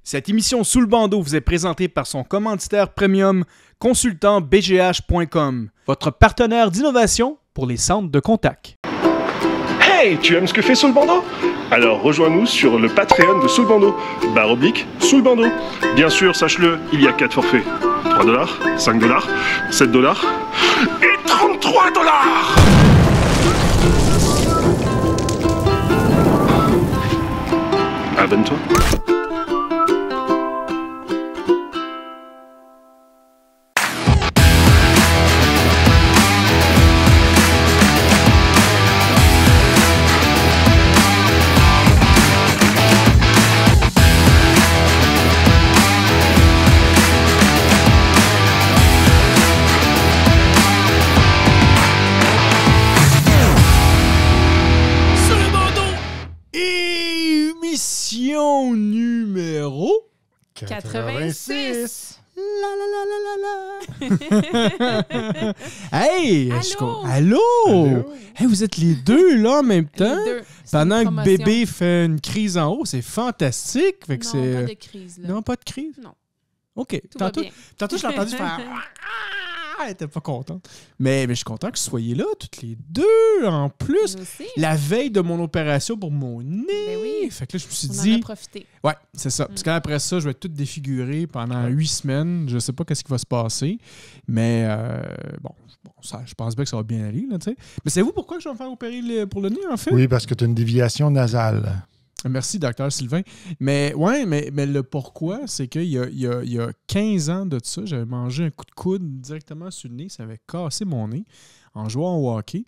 Cette émission Sous le bandeau vous est présentée par son commanditaire premium, consultantbgh.com, votre partenaire d'innovation pour les centres de contact. Hey, tu aimes ce que fait Sous le bandeau? Alors rejoins-nous sur le Patreon de Sous le bandeau, / Sous le bandeau. Bien sûr, sache-le, il y a 4 forfaits. $3, $5, $7 et $33. Abonne-toi. Numéro 86. Hey! Allô? Allô? Hey, vous êtes les deux là en même temps? Les deux. C'est Pendant une que promotion. bébé fait une crise en haut, c'est fantastique. Fait que Non, c'est... pas de crise, là. Non, pas de crise? Non. OK. Tout va Tantôt, bien. tantôt, je l'ai entendu faire... Elle était pas contente. Mais je suis content que vous soyez là, toutes les deux, en plus. Nous aussi. La veille de mon opération pour mon nez. Ben oui. Fait que là, je me suis On en dit... a profité. Ouais, c'est ça. Parce qu'après ça, je vais être tout défiguré pendant 8 semaines. Je sais pas qu'est-ce qui va se passer. Mais bon ça, je pense bien que ça va bien aller. Là, t'sais. Mais savez-vous pourquoi je vais me faire opérer pour le nez, en fait? Oui, parce que tu as une déviation nasale. Merci, docteur Sylvain. Mais ouais, mais le pourquoi, c'est qu'il y a 15 ans de ça, j'avais mangé un coup de coude directement sur le nez. Ça avait cassé mon nez en jouant au hockey.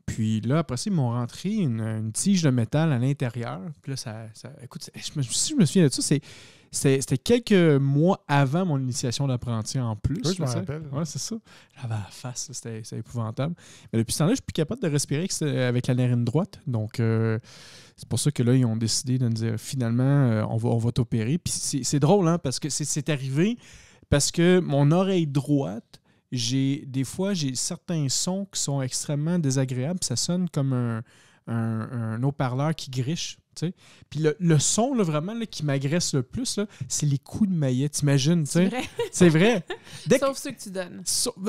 Puis là, après ça, ils m'ont rentré une tige de métal à l'intérieur. Puis là, écoute, je me souviens de ça, c'était quelques mois avant mon initiation d'apprenti en plus. Oui, je me là, rappelle. Ouais, c'est ça. J'avais la face, là, c'était épouvantable. Mais depuis ce temps-là, je suis plus capable de respirer avec la narine droite. Donc, c'est pour ça que là, ils ont décidé de me dire, finalement, on va t'opérer. Puis c'est drôle, hein, parce que c'est arrivé parce que mon oreille droite, des fois, j'ai certains sons qui sont extrêmement désagréables. Ça sonne comme un haut-parleur qui griche. T'sais. Puis le son, là, vraiment, là, qui m'agresse le plus, là, c'est les coups de maillet. T'imagines? C'est vrai. C'est vrai. Sauf ceux que tu donnes.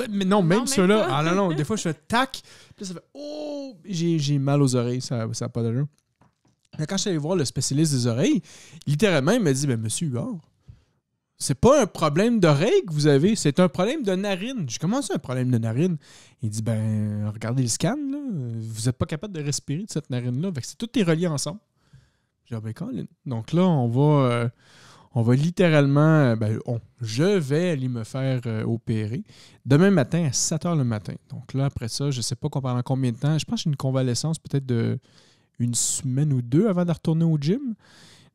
Mais non, même même ceux-là. pas. Ah non, des fois, je fais tac. Puis là, ça fait oh! J'ai mal aux oreilles. Ça n'a pas d'allure. Mais quand je suis allé voir le spécialiste des oreilles, littéralement, il m'a dit monsieur Huard, c'est pas un problème d'oreille que vous avez, c'est un problème de narine. J'ai commencé un problème de narine. Il dit regardez le scan, là, vous n'êtes pas capable de respirer de cette narine-là. Fait que tout est relié ensemble. J'ai dit Colin. Donc là, on va littéralement. Je vais aller me faire opérer demain matin à 7 h le matin. Donc là, après ça, je ne sais pas pendant combien de temps. Je pense que j'ai une convalescence peut-être de une semaine ou 2 avant de retourner au gym.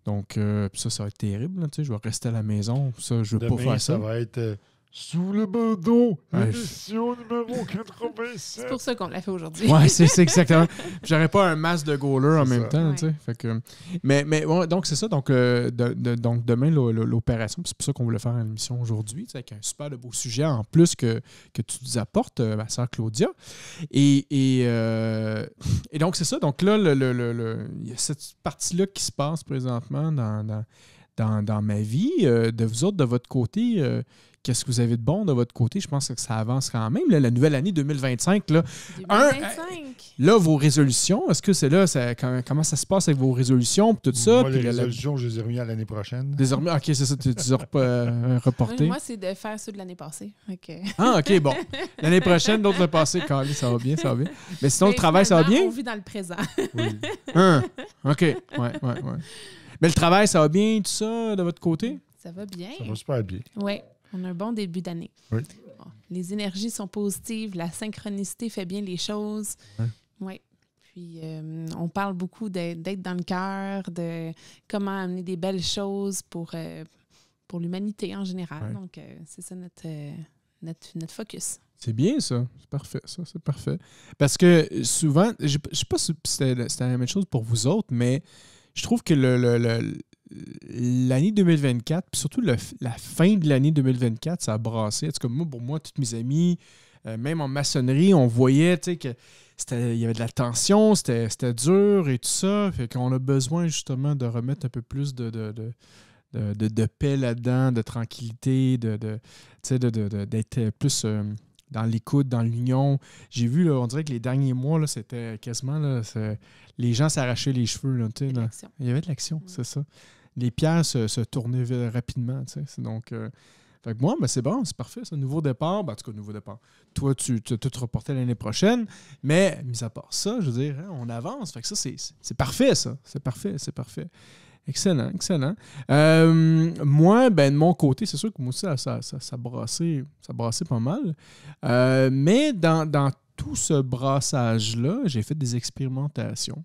Donc, ça va être terrible. Là, je vais rester à la maison. Ça, je ne veux pas faire ça. Ça va être Sous le bandeau, Ouais. émission numéro 87. C'est pour ça qu'on l'a fait aujourd'hui. Ouais, c'est exactement. J'aurais pas un masque de goaler en C'est même ça. temps. Ouais. Tu sais. Fait que, mais ouais, donc, c'est ça. Donc, donc demain, l'opération. C'est pour ça qu'on voulait faire une émission aujourd'hui, tu sais, avec un super de beau sujet en plus que tu nous apportes, ma soeur Claudia. Et donc, c'est ça. Donc là, il y a cette partie-là qui se passe présentement dans ma vie. De vous autres, de votre côté, qu'est-ce que vous avez de bon de votre côté? Je pense que ça avance quand même. Là, la nouvelle année 2025, là, 2025. là vos résolutions, est-ce que c'est là, comment ça se passe avec vos résolutions et tout ça? Moi, Puis les résolutions, je les ai remis à l'année prochaine. Désormais, OK, c'est ça, tu les as reporté. Moi, c'est de faire ceux de l'année passée. Okay. Ah, OK, bon. L'année prochaine, d'autres le passé, Carly, ça va bien. Mais sinon, le travail, ça va bien? On vit dans le présent. Oui. OK, ouais. Mais le travail, ça va bien, tout ça, de votre côté? Ça va bien. Ça va super bien. Oui, on a un bon début d'année. Oui. Bon, les énergies sont positives, la synchronicité fait bien les choses. Oui. Puis, on parle beaucoup d'être dans le cœur, de comment amener des belles choses pour l'humanité en général. Ouais. Donc, c'est ça notre focus. C'est bien, ça. C'est parfait, ça. C'est parfait. Parce que souvent, je ne sais pas si c'était la même chose pour vous autres, mais je trouve que l'année 2024, puis surtout la fin de l'année 2024, ça a brassé. En tout cas, pour moi, tous mes amis, même en maçonnerie, on voyait que il y avait de la tension, c'était dur et tout ça. Fait qu'on a besoin justement de remettre un peu plus de paix là-dedans, de tranquillité, d'être plus dans l'écoute, dans l'union. J'ai vu, là, on dirait que les derniers mois, là, c'était quasiment... Là, les gens s'arrachaient les cheveux. Là, il y avait de l'action, c'est ça. Les pierres se tournaient rapidement. Donc, fait que moi, ben, c'est bon, c'est parfait. C'est un nouveau départ. Ben, en tout cas, nouveau départ. Toi, tu as tout reporté l'année prochaine. Mais, mis à part ça, je veux dire, hein, on avance. Fait que ça, c'est parfait, ça. C'est parfait. Excellent, excellent. Moi, ben, de mon côté, c'est sûr que moi aussi, ça brassait pas mal. Mais dans tout ce brassage-là, j'ai fait des expérimentations.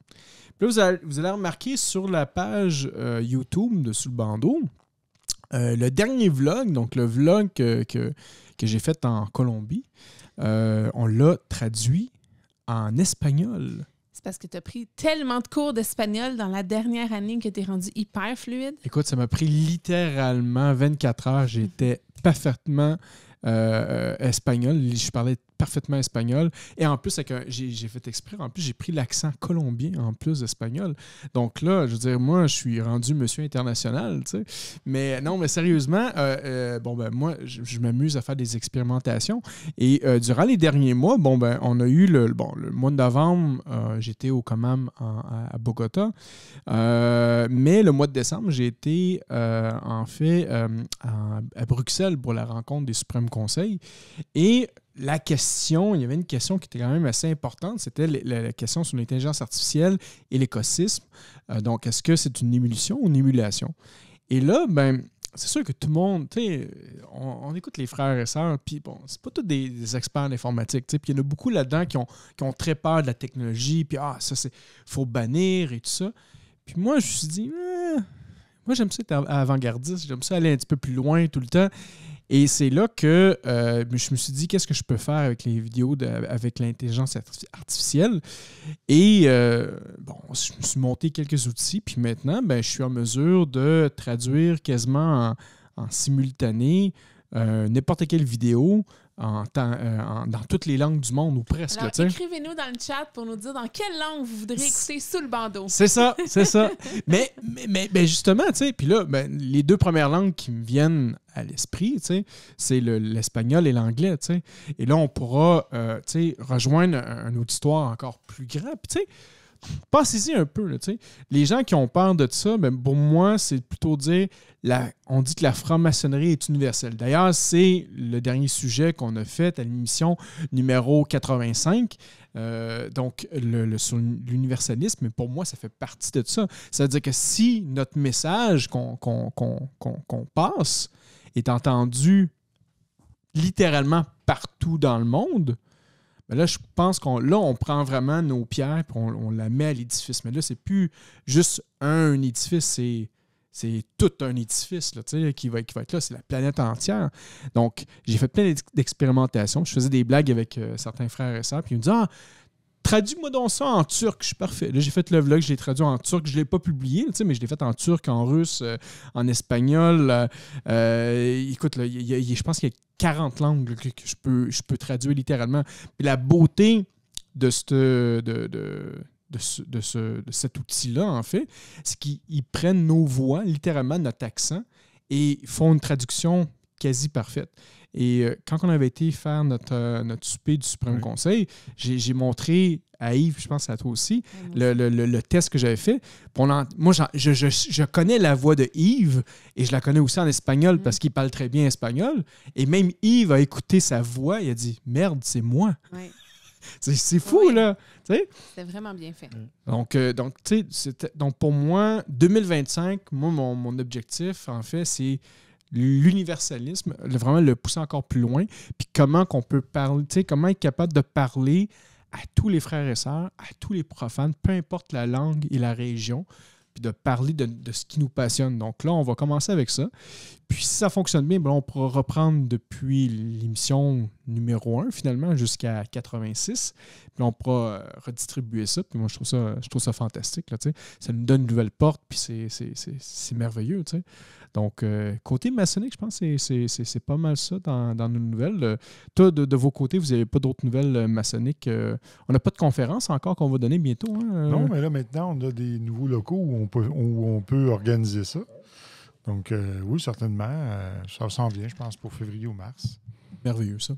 Puis là, vous allez remarquer sur la page YouTube de Sous le bandeau, le dernier vlog, donc le vlog que j'ai fait en Colombie, on l'a traduit en espagnol. C'est parce que tu as pris tellement de cours d'espagnol dans la dernière année que tu es rendu hyper fluide. Écoute, ça m'a pris littéralement 24 heures. J'étais parfaitement espagnol. Je parlais parfaitement espagnol. Et en plus, j'ai fait exprès. En plus, j'ai pris l'accent colombien en plus d'espagnol. Donc là, je veux dire, moi, je suis rendu monsieur international, tu sais. Mais non, mais sérieusement, moi, je m'amuse à faire des expérimentations. Et durant les derniers mois, on a eu le mois de novembre, j'étais au COMAM à Bogota. Mais le mois de décembre, j'ai été à Bruxelles pour la rencontre des suprêmes conseils. Et il y avait une question qui était quand même assez importante, c'était la question sur l'intelligence artificielle et l'écosystème. Donc, est-ce que c'est une émulsion ou une émulation? Et là, c'est sûr que tout le monde, tu sais, on écoute les frères et sœurs, puis bon, c'est pas tous des experts d'informatique, tu sais, puis il y en a beaucoup là-dedans qui ont très peur de la technologie, puis ça, faut bannir et tout ça. Puis moi, je me suis dit, moi, j'aime ça être avant-gardiste, j'aime ça aller un petit peu plus loin tout le temps. Et c'est là que je me suis dit, qu'est-ce que je peux faire avec les vidéos avec l'intelligence artificielle? Et je me suis monté quelques outils. Puis maintenant, je suis en mesure de traduire quasiment en simultané n'importe quelle vidéo dans toutes les langues du monde, ou presque. Alors, écrivez-nous dans le chat pour nous dire dans quelle langue vous voudriez écouter Sous le bandeau. C'est ça. mais justement, tu sais, puis là, les deux premières langues qui me viennent à l'esprit, tu sais, c'est l'espagnol et l'anglais, tu sais. Et là, on pourra, rejoindre un auditoire encore plus grand. Puis, tu sais, pensez-y un peu, là, tu sais. Les gens qui ont peur de ça, pour moi, c'est plutôt dire, on dit que la franc-maçonnerie est universelle. D'ailleurs, c'est le dernier sujet qu'on a fait à l'émission numéro 85. Donc, sur l'universalisme, mais pour moi, ça fait partie de ça. Ça veut dire que si notre message qu'on passe est entendu littéralement partout dans le monde, là, je pense on prend vraiment nos pierres et on la met à l'édifice. Mais là, c'est plus juste un édifice, c'est tout un édifice là, qui va être là. C'est la planète entière. Donc, j'ai fait plein d'expérimentations. Je faisais des blagues avec certains frères et sœurs. Puis ils me disaient, traduis-moi donc ça en turc. Je suis parfait. Là, j'ai fait le vlog, je l'ai traduit en turc. Je ne l'ai pas publié, mais je l'ai fait en turc, en russe, en espagnol. Écoute, là, je pense qu'il y a 40 langues que je peux traduire littéralement. Puis la beauté de cet outil-là, en fait, c'est qu'ils prennent nos voix, littéralement notre accent, et font une traduction quasi parfaite. Et quand on avait été faire notre souper du Suprême Conseil, j'ai montré à Yves, je pense à toi aussi, le test que j'avais fait. Moi, je connais la voix de Yves et je la connais aussi en espagnol parce qu'il parle très bien espagnol. Et même Yves a écouté sa voix et a dit « Merde, c'est moi! Oui. » C'est fou, là! C'était vraiment bien fait. Donc, pour moi, 2025, mon objectif, en fait, c'est l'universalisme, vraiment le pousser encore plus loin, puis comment qu'on peut parler, comment être capable de parler à tous les frères et sœurs, à tous les profanes, peu importe la langue et la région, puis de parler de ce qui nous passionne. Donc là, on va commencer avec ça. Puis si ça fonctionne bien, on pourra reprendre depuis l'émission numéro 1, finalement, jusqu'à 86. Puis on pourra redistribuer ça. Puis moi, je trouve ça fantastique. Là, ça nous donne une nouvelle porte, puis c'est merveilleux. T'sais. Donc, côté maçonnique, je pense que c'est pas mal ça dans nos nouvelles. Toi, de vos côtés, vous n'avez pas d'autres nouvelles maçonniques. On n'a pas de conférence encore qu'on va donner bientôt. Hein? Non, mais là, maintenant, on a des nouveaux locaux où on peut organiser ça. Donc, oui, certainement, ça s'en vient, je pense, pour février ou mars. Merveilleux, ça.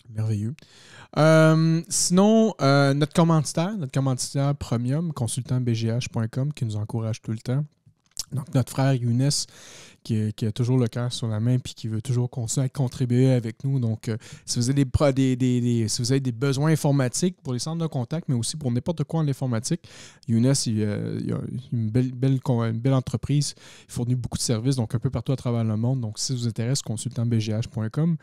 Merveilleux. Sinon, notre commanditaire premium, consultantbgh.com, qui nous encourage tout le temps. Donc, notre frère Younes, qui a toujours le cœur sur la main puis qui veut toujours continuer à contribuer avec nous. Donc, si vous avez si vous avez des besoins informatiques pour les centres de contact, mais aussi pour n'importe quoi en informatique, Younes, il a une belle entreprise. Il fournit beaucoup de services, donc un peu partout à travers le monde. Donc, si ça vous intéresse, consultantbgh.com.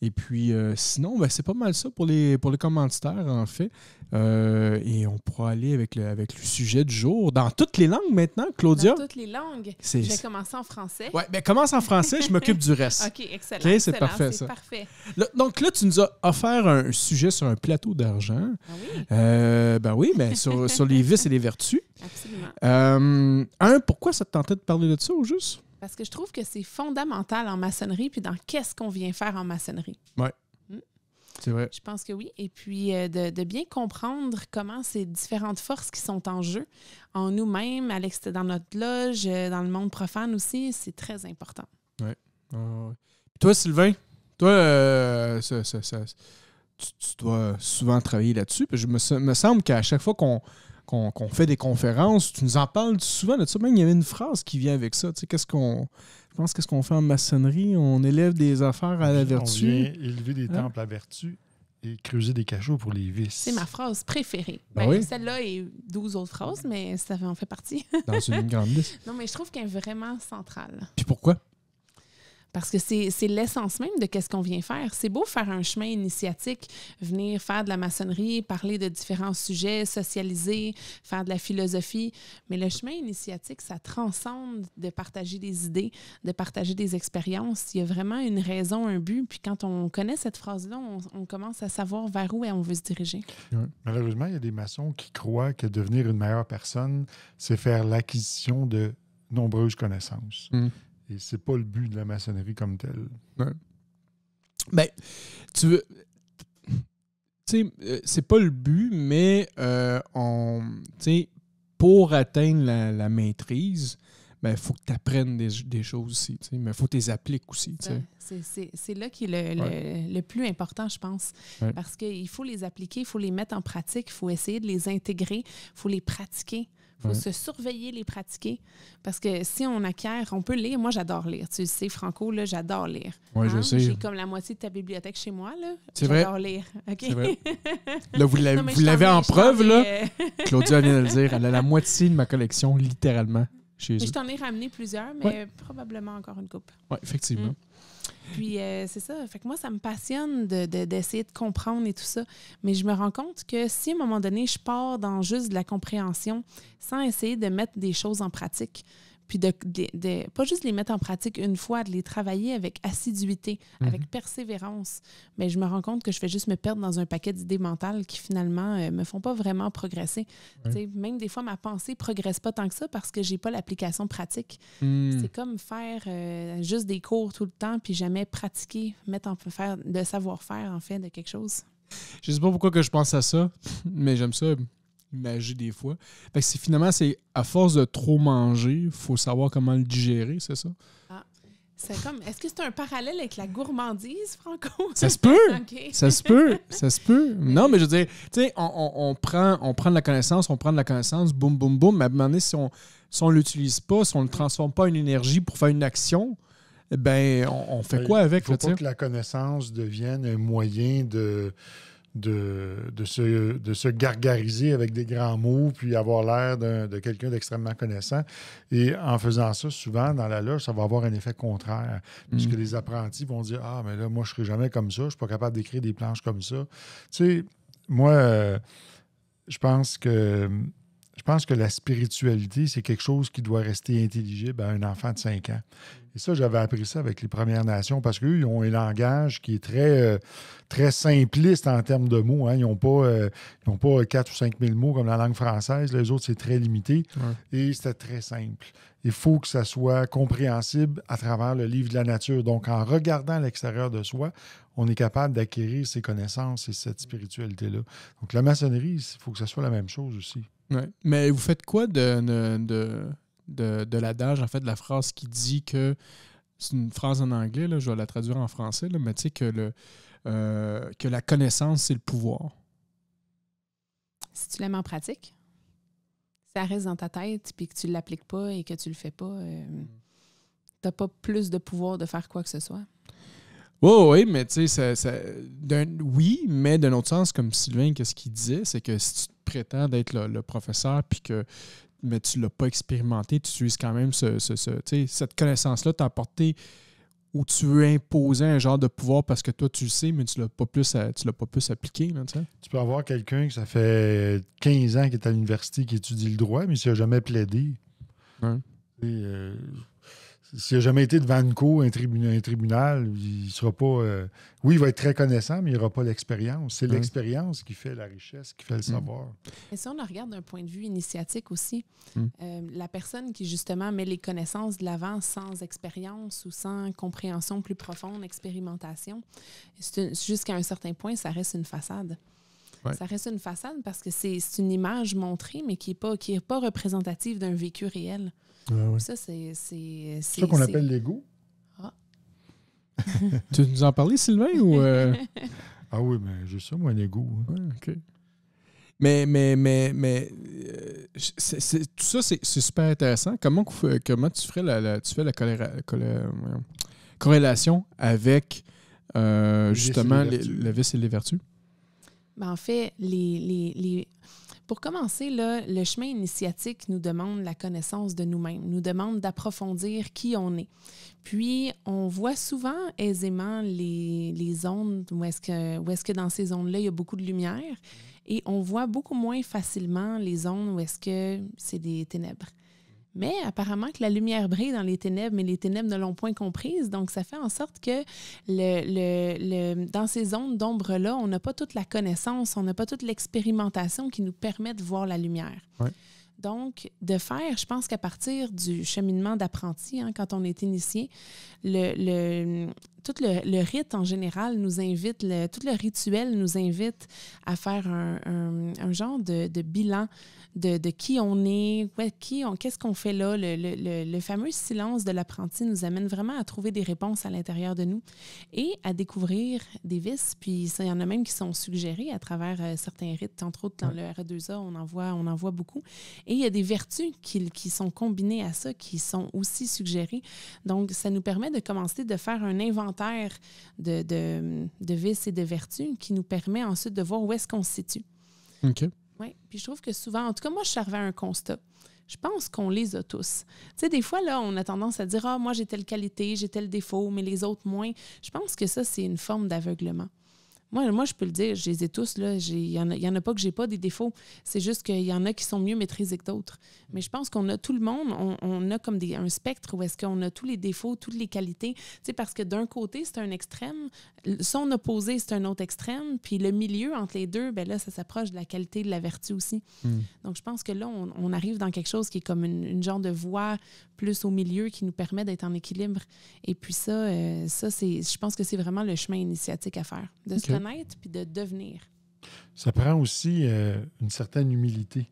Et puis, sinon, c'est pas mal ça pour les commanditaires, en fait. Et on pourra aller avec le sujet du jour. Dans toutes les langues maintenant, Claudia? Dans toutes les langues. Je vais commencer en français. Oui, bien commence en français, je m'occupe du reste. OK, excellent. Okay, c'est parfait, ça. Parfait. Donc là, tu nous as offert un sujet sur un plateau d'argent. Ah oui? Ben oui, mais sur les vices et les vertus. Absolument. Pourquoi ça te tentait de parler de ça, au juste? Parce que je trouve que c'est fondamental en maçonnerie, puis dans qu'est-ce qu'on vient faire en maçonnerie. Oui. C'est vrai. Je pense que oui. Et puis, de bien comprendre comment ces différentes forces qui sont en jeu, en nous-mêmes, dans notre loge, dans le monde profane aussi, c'est très important. Oui. Toi, Sylvain, tu dois souvent travailler là-dessus. Puis me semble qu'à chaque fois qu'on fait des conférences, tu nous en parles souvent de ça. Même, il y avait une phrase qui vient avec ça. Tu sais, qu'est-ce qu'on fait en maçonnerie? On élève des affaires à la vertu. On vient élever des temples à vertu et creuser des cachots pour les vices. C'est ma phrase préférée. Oui. Celle-là et 12 autres phrases, mais ça en fait partie. Dans une grande liste. Non, mais je trouve qu'elle est vraiment centrale. Puis pourquoi? Parce que c'est l'essence même de qu'est-ce qu'on vient faire. C'est beau faire un chemin initiatique, venir faire de la maçonnerie, parler de différents sujets, socialiser, faire de la philosophie. Mais le chemin initiatique, ça transcende de partager des idées, de partager des expériences. Il y a vraiment une raison, un but. Puis quand on connaît cette phrase-là, on commence à savoir vers où on veut se diriger. Malheureusement, il y a des maçons qui croient que devenir une meilleure personne, c'est faire l'acquisition de nombreuses connaissances. Et c'est pas le but de la maçonnerie comme tel. Ouais. Ben, tu sais, c'est pas le but, mais pour atteindre la maîtrise, il faut que tu apprennes des choses aussi, mais il faut que tu les appliques aussi. C'est là qui est le plus important, je pense. Ouais. Parce qu'il faut les appliquer, il faut les mettre en pratique, il faut essayer de les intégrer, il faut les pratiquer. Il faut se surveiller, les pratiquer. Parce que si on acquiert, on peut lire. Moi, j'adore lire. Tu sais, Franco, là, j'adore lire. Oui, je sais. J'ai comme la moitié de ta bibliothèque chez moi. Là. C'est vrai. J'adore lire. OK? C'est vrai. Là, vous l'avez en preuve, là. Claudia vient de le dire. Elle a la moitié de ma collection, littéralement, chez eux. Je t'en ai ramené plusieurs, mais probablement encore une couple. Oui, effectivement. Puis, c'est ça. Fait que moi, ça me passionne d'essayer de comprendre et tout ça. Mais je me rends compte que si, à un moment donné, je pars dans juste de la compréhension sans essayer de mettre des choses en pratique, puis de pas juste les mettre en pratique une fois, de les travailler avec assiduité, avec persévérance, mais je me rends compte que je fais juste me perdre dans un paquet d'idées mentales qui, finalement, me font pas vraiment progresser. Même des fois, ma pensée progresse pas tant que ça parce que j'ai pas l'application pratique. C'est comme faire juste des cours tout le temps puis jamais pratiquer, faire de savoir-faire, en fait, de quelque chose. Je sais pas pourquoi que je pense à ça, mais j'aime ça imager des fois. Fait que finalement, c'est à force de trop manger, il faut savoir comment le digérer, c'est ça? Ah. C'est comme, est-ce que c'est un parallèle avec la gourmandise, Franco? Ça se peut! Okay. Ça se peut. Non, mais je veux dire, tu sais, on prend de la connaissance, boum, boum, boum, mais à un moment donné, si on ne l'utilise pas, si on ne le transforme pas en énergie pour faire une action, ben on fait quoi avec? Il ne faut pas que la connaissance devienne un moyen de se gargariser avec des grands mots puis avoir l'air de quelqu'un d'extrêmement connaissant. Et en faisant ça, souvent, dans la loge, ça va avoir un effet contraire. Puisque les apprentis vont dire « Ah, mais là, moi, je ne serai jamais comme ça. Je ne suis pas capable d'écrire des planches comme ça. » Tu sais, moi, je pense que la spiritualité, c'est quelque chose qui doit rester intelligible à un enfant de 5 ans. Et ça, j'avais appris ça avec les Premières Nations parce qu'eux, ils ont un langage qui est très, très simpliste en termes de mots. Hein. Ils n'ont pas 4 ou 5 000 mots comme la langue française. Les autres, c'est très limité. Ouais. Et c'était très simple. Il faut que ça soit compréhensible à travers le livre de la nature. Donc, en regardant à l'extérieur de soi, on est capable d'acquérir ces connaissances et cette spiritualité-là. Donc, la maçonnerie, il faut que ça soit la même chose aussi. Ouais. Mais vous faites quoi de de l'adage, en fait, de la phrase qui dit que, c'est une phrase en anglais, là, je vais la traduire en français, là, mais tu sais que la connaissance, c'est le pouvoir. Si tu l'aimes en pratique, si ça reste dans ta tête puis que tu ne l'appliques pas et que tu le fais pas, tu n'as pas plus de pouvoir de faire quoi que ce soit. Oui, mais tu sais, oui, mais d'un autre sens, comme Sylvain, qu'est-ce qu'il disait, c'est que si tu te prétends d'être le professeur puis que mais tu ne l'as pas expérimenté, tu utilises quand même cette connaissance-là, t'as apporté où tu veux imposer un genre de pouvoir parce que toi, tu le sais, mais tu ne l'as pas plus appliqué. Là, tu peux avoir quelqu'un qui ça fait 15 ans qui est à l'université, qui étudie le droit, mais qui n'a jamais plaidé. Ouais. S'il n'a jamais été devant une cour, un tribunal, il sera pas... oui, il va être très connaissant, mais il n'aura pas l'expérience. C'est l'expérience qui fait la richesse, qui fait le savoir. Et si on regarde d'un point de vue initiatique aussi, la personne qui, justement, met les connaissances de l'avant sans expérience ou sans compréhension plus profonde, expérimentation, jusqu'à un certain point, ça reste une façade. Ouais. Ça reste une façade parce que c'est une image montrée, mais qui n'est pas représentative d'un vécu réel. Ouais. Ça, c'est ça qu'on appelle l'ego. Ah. Tu veux nous en parler, Sylvain? Ou Ah oui, mais j'ai ça, moi, un ego. Ouais, OK. Mais tout ça, c'est super intéressant. Comment tu fais la corrélation avec justement le vice et les vertus? Ben, en fait, pour commencer, là, le chemin initiatique nous demande la connaissance de nous-mêmes, nous demande d'approfondir qui on est. Puis, on voit souvent aisément les zones où est-ce que dans ces zones-là, il y a beaucoup de lumière et on voit beaucoup moins facilement les zones où est-ce que c'est des ténèbres. Mais apparemment que la lumière brille dans les ténèbres, mais les ténèbres ne l'ont point comprise. Donc, ça fait en sorte que dans ces zones d'ombre-là, on n'a pas toute la connaissance, on n'a pas toute l'expérimentation qui nous permet de voir la lumière. Ouais. Donc, de faire, je pense qu'à partir du cheminement d'apprenti, quand on est initié, tout le rite en général nous invite, tout le rituel nous invite à faire un genre de bilan de qui on est, qu'est-ce qu'on fait là. Le fameux silence de l'apprenti nous amène vraiment à trouver des réponses à l'intérieur de nous et à découvrir des vices. Puis il y en a même qui sont suggérés à travers certains rites. Entre autres, dans le RE2A, on en voit beaucoup. Et il y a des vertus qui sont combinées à ça, qui sont aussi suggérées. Donc, ça nous permet de commencer de faire un inventaire de vices et de vertus qui nous permet ensuite de voir où est-ce qu'on se situe. OK. Oui, puis je trouve que souvent, en tout cas, moi, je suis arrivée à un constat. Je pense qu'on les a tous. Tu sais, des fois, là, on a tendance à dire « Ah, moi, j'ai telle qualité, j'ai tel défaut, mais les autres moins. » Je pense que ça, c'est une forme d'aveuglement. Moi, je peux le dire, je les ai tous. Il y en a pas que j'ai pas des défauts. C'est juste qu'il y en a qui sont mieux maîtrisés que d'autres. Mais je pense qu'on a tout le monde, on a comme un spectre où est-ce qu'on a tous les défauts, toutes les qualités. Tu sais, parce que d'un côté, c'est un extrême. Son opposé, c'est un autre extrême. Puis le milieu entre les deux, ben là, ça s'approche de la qualité, de la vertu aussi. Donc, je pense que là, on arrive dans quelque chose qui est comme une genre de voie plus au milieu qui nous permet d'être en équilibre. Et puis ça je pense que c'est vraiment le chemin initiatique à faire. De se connaître puis de devenir. Ça prend aussi une certaine humilité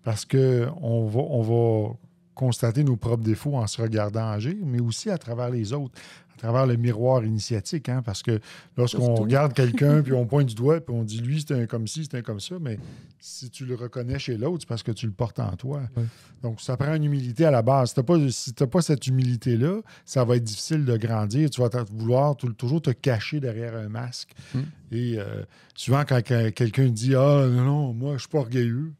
parce qu'on va constater nos propres défauts en se regardant agir, mais aussi à travers les autres, à travers le miroir initiatique. Parce que lorsqu'on regarde quelqu'un puis on pointe du doigt puis on dit lui, c'est un comme ci, c'est un comme ça, mais si tu le reconnais chez l'autre, c'est parce que tu le portes en toi. Ouais. Donc, ça prend une humilité à la base. Si tu n'as pas cette humilité-là, ça va être difficile de grandir. Tu vas vouloir toujours te cacher derrière un masque. Et souvent, quand quelqu'un dit « Ah, non, moi, je ne suis pas orgueilleux »,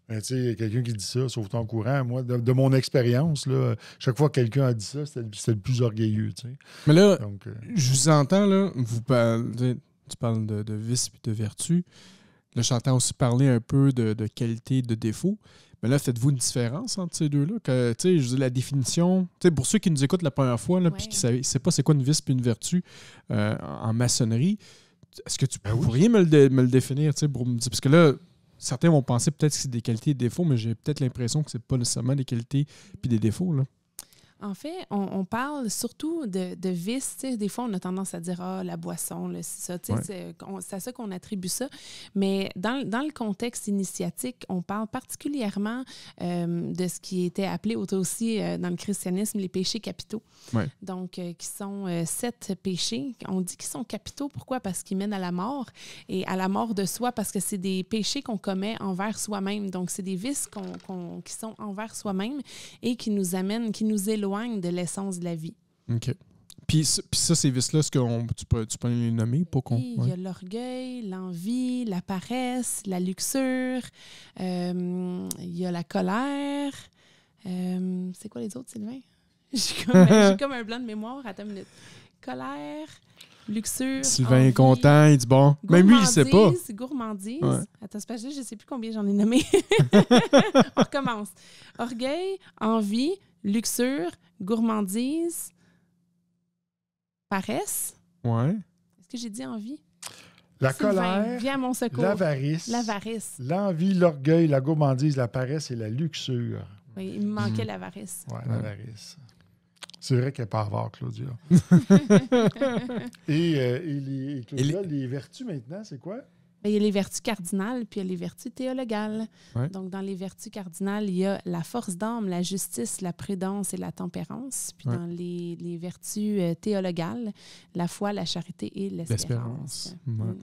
ben, tu sais, quelqu'un qui dit ça, sauf ton courant, moi, de mon expérience, là, chaque fois que quelqu'un a dit ça, c'était le plus orgueilleux. Tu sais. Mais là, je vous entends, là, tu parles de vice et de vertu. Là, j'entends aussi parler un peu de qualité et de défaut. Mais là, faites-vous une différence entre ces deux-là? Que, je veux dire, la définition, pour ceux qui nous écoutent la première fois et qui ne savent pas c'est quoi une vice et une vertu en maçonnerie, est-ce que tu pourriez me le définir pour me dire? Parce que là, certains vont penser peut-être que c'est des qualités et des défauts, mais j'ai peut-être l'impression que c'est pas nécessairement des qualités et des défauts. Là. En fait, on parle surtout de vices. Des fois, on a tendance à dire « Ah, la boisson, là, c'est ça. » C'est à ça qu'on attribue ça. Mais dans le contexte initiatique, on parle particulièrement de ce qui était appelé aussi dans le christianisme les péchés capitaux. Ouais. Donc, qui sont 7 péchés. On dit qu'ils sont capitaux. Pourquoi? Parce qu'ils mènent à la mort. Et à la mort de soi, parce que c'est des péchés qu'on commet envers soi-même. Donc, c'est des vices qui sont envers soi-même et qui nous amènent, qui nous éloignent de l'essence de la vie. OK. Puis ça, ces vices-là, est-ce que tu peux les nommer pour qu'on... Oui, il y a l'orgueil, l'envie, la paresse, la luxure, il y a la colère. C'est quoi les autres, Sylvain? J'ai comme un blanc de mémoire. Attends une minute. Colère, luxure, Sylvain envie, est content, il dit bon. Même lui, il ne sait pas. Gourmandise. Ouais. Attends, c'est parce que je ne sais plus combien j'en ai nommé. On recommence. Orgueil, envie, luxure, gourmandise, paresse. Ouais. Est-ce que j'ai dit envie? La Sylvain, colère, viens à mon secours. l'avarice, l'envie, l'orgueil, la gourmandise, la paresse et la luxure. Oui, il me manquait l'avarice. Oui, l'avarice. C'est vrai qu'elle n'est pas avare, Claudia. et Claudia, les vertus maintenant, c'est quoi? Bien, il y a les vertus cardinales, puis il y a les vertus théologales. Ouais. Donc, dans les vertus cardinales, il y a la force d'âme, la justice, la prudence et la tempérance. Puis dans les vertus théologales, la foi, la charité et l'espérance. Ouais.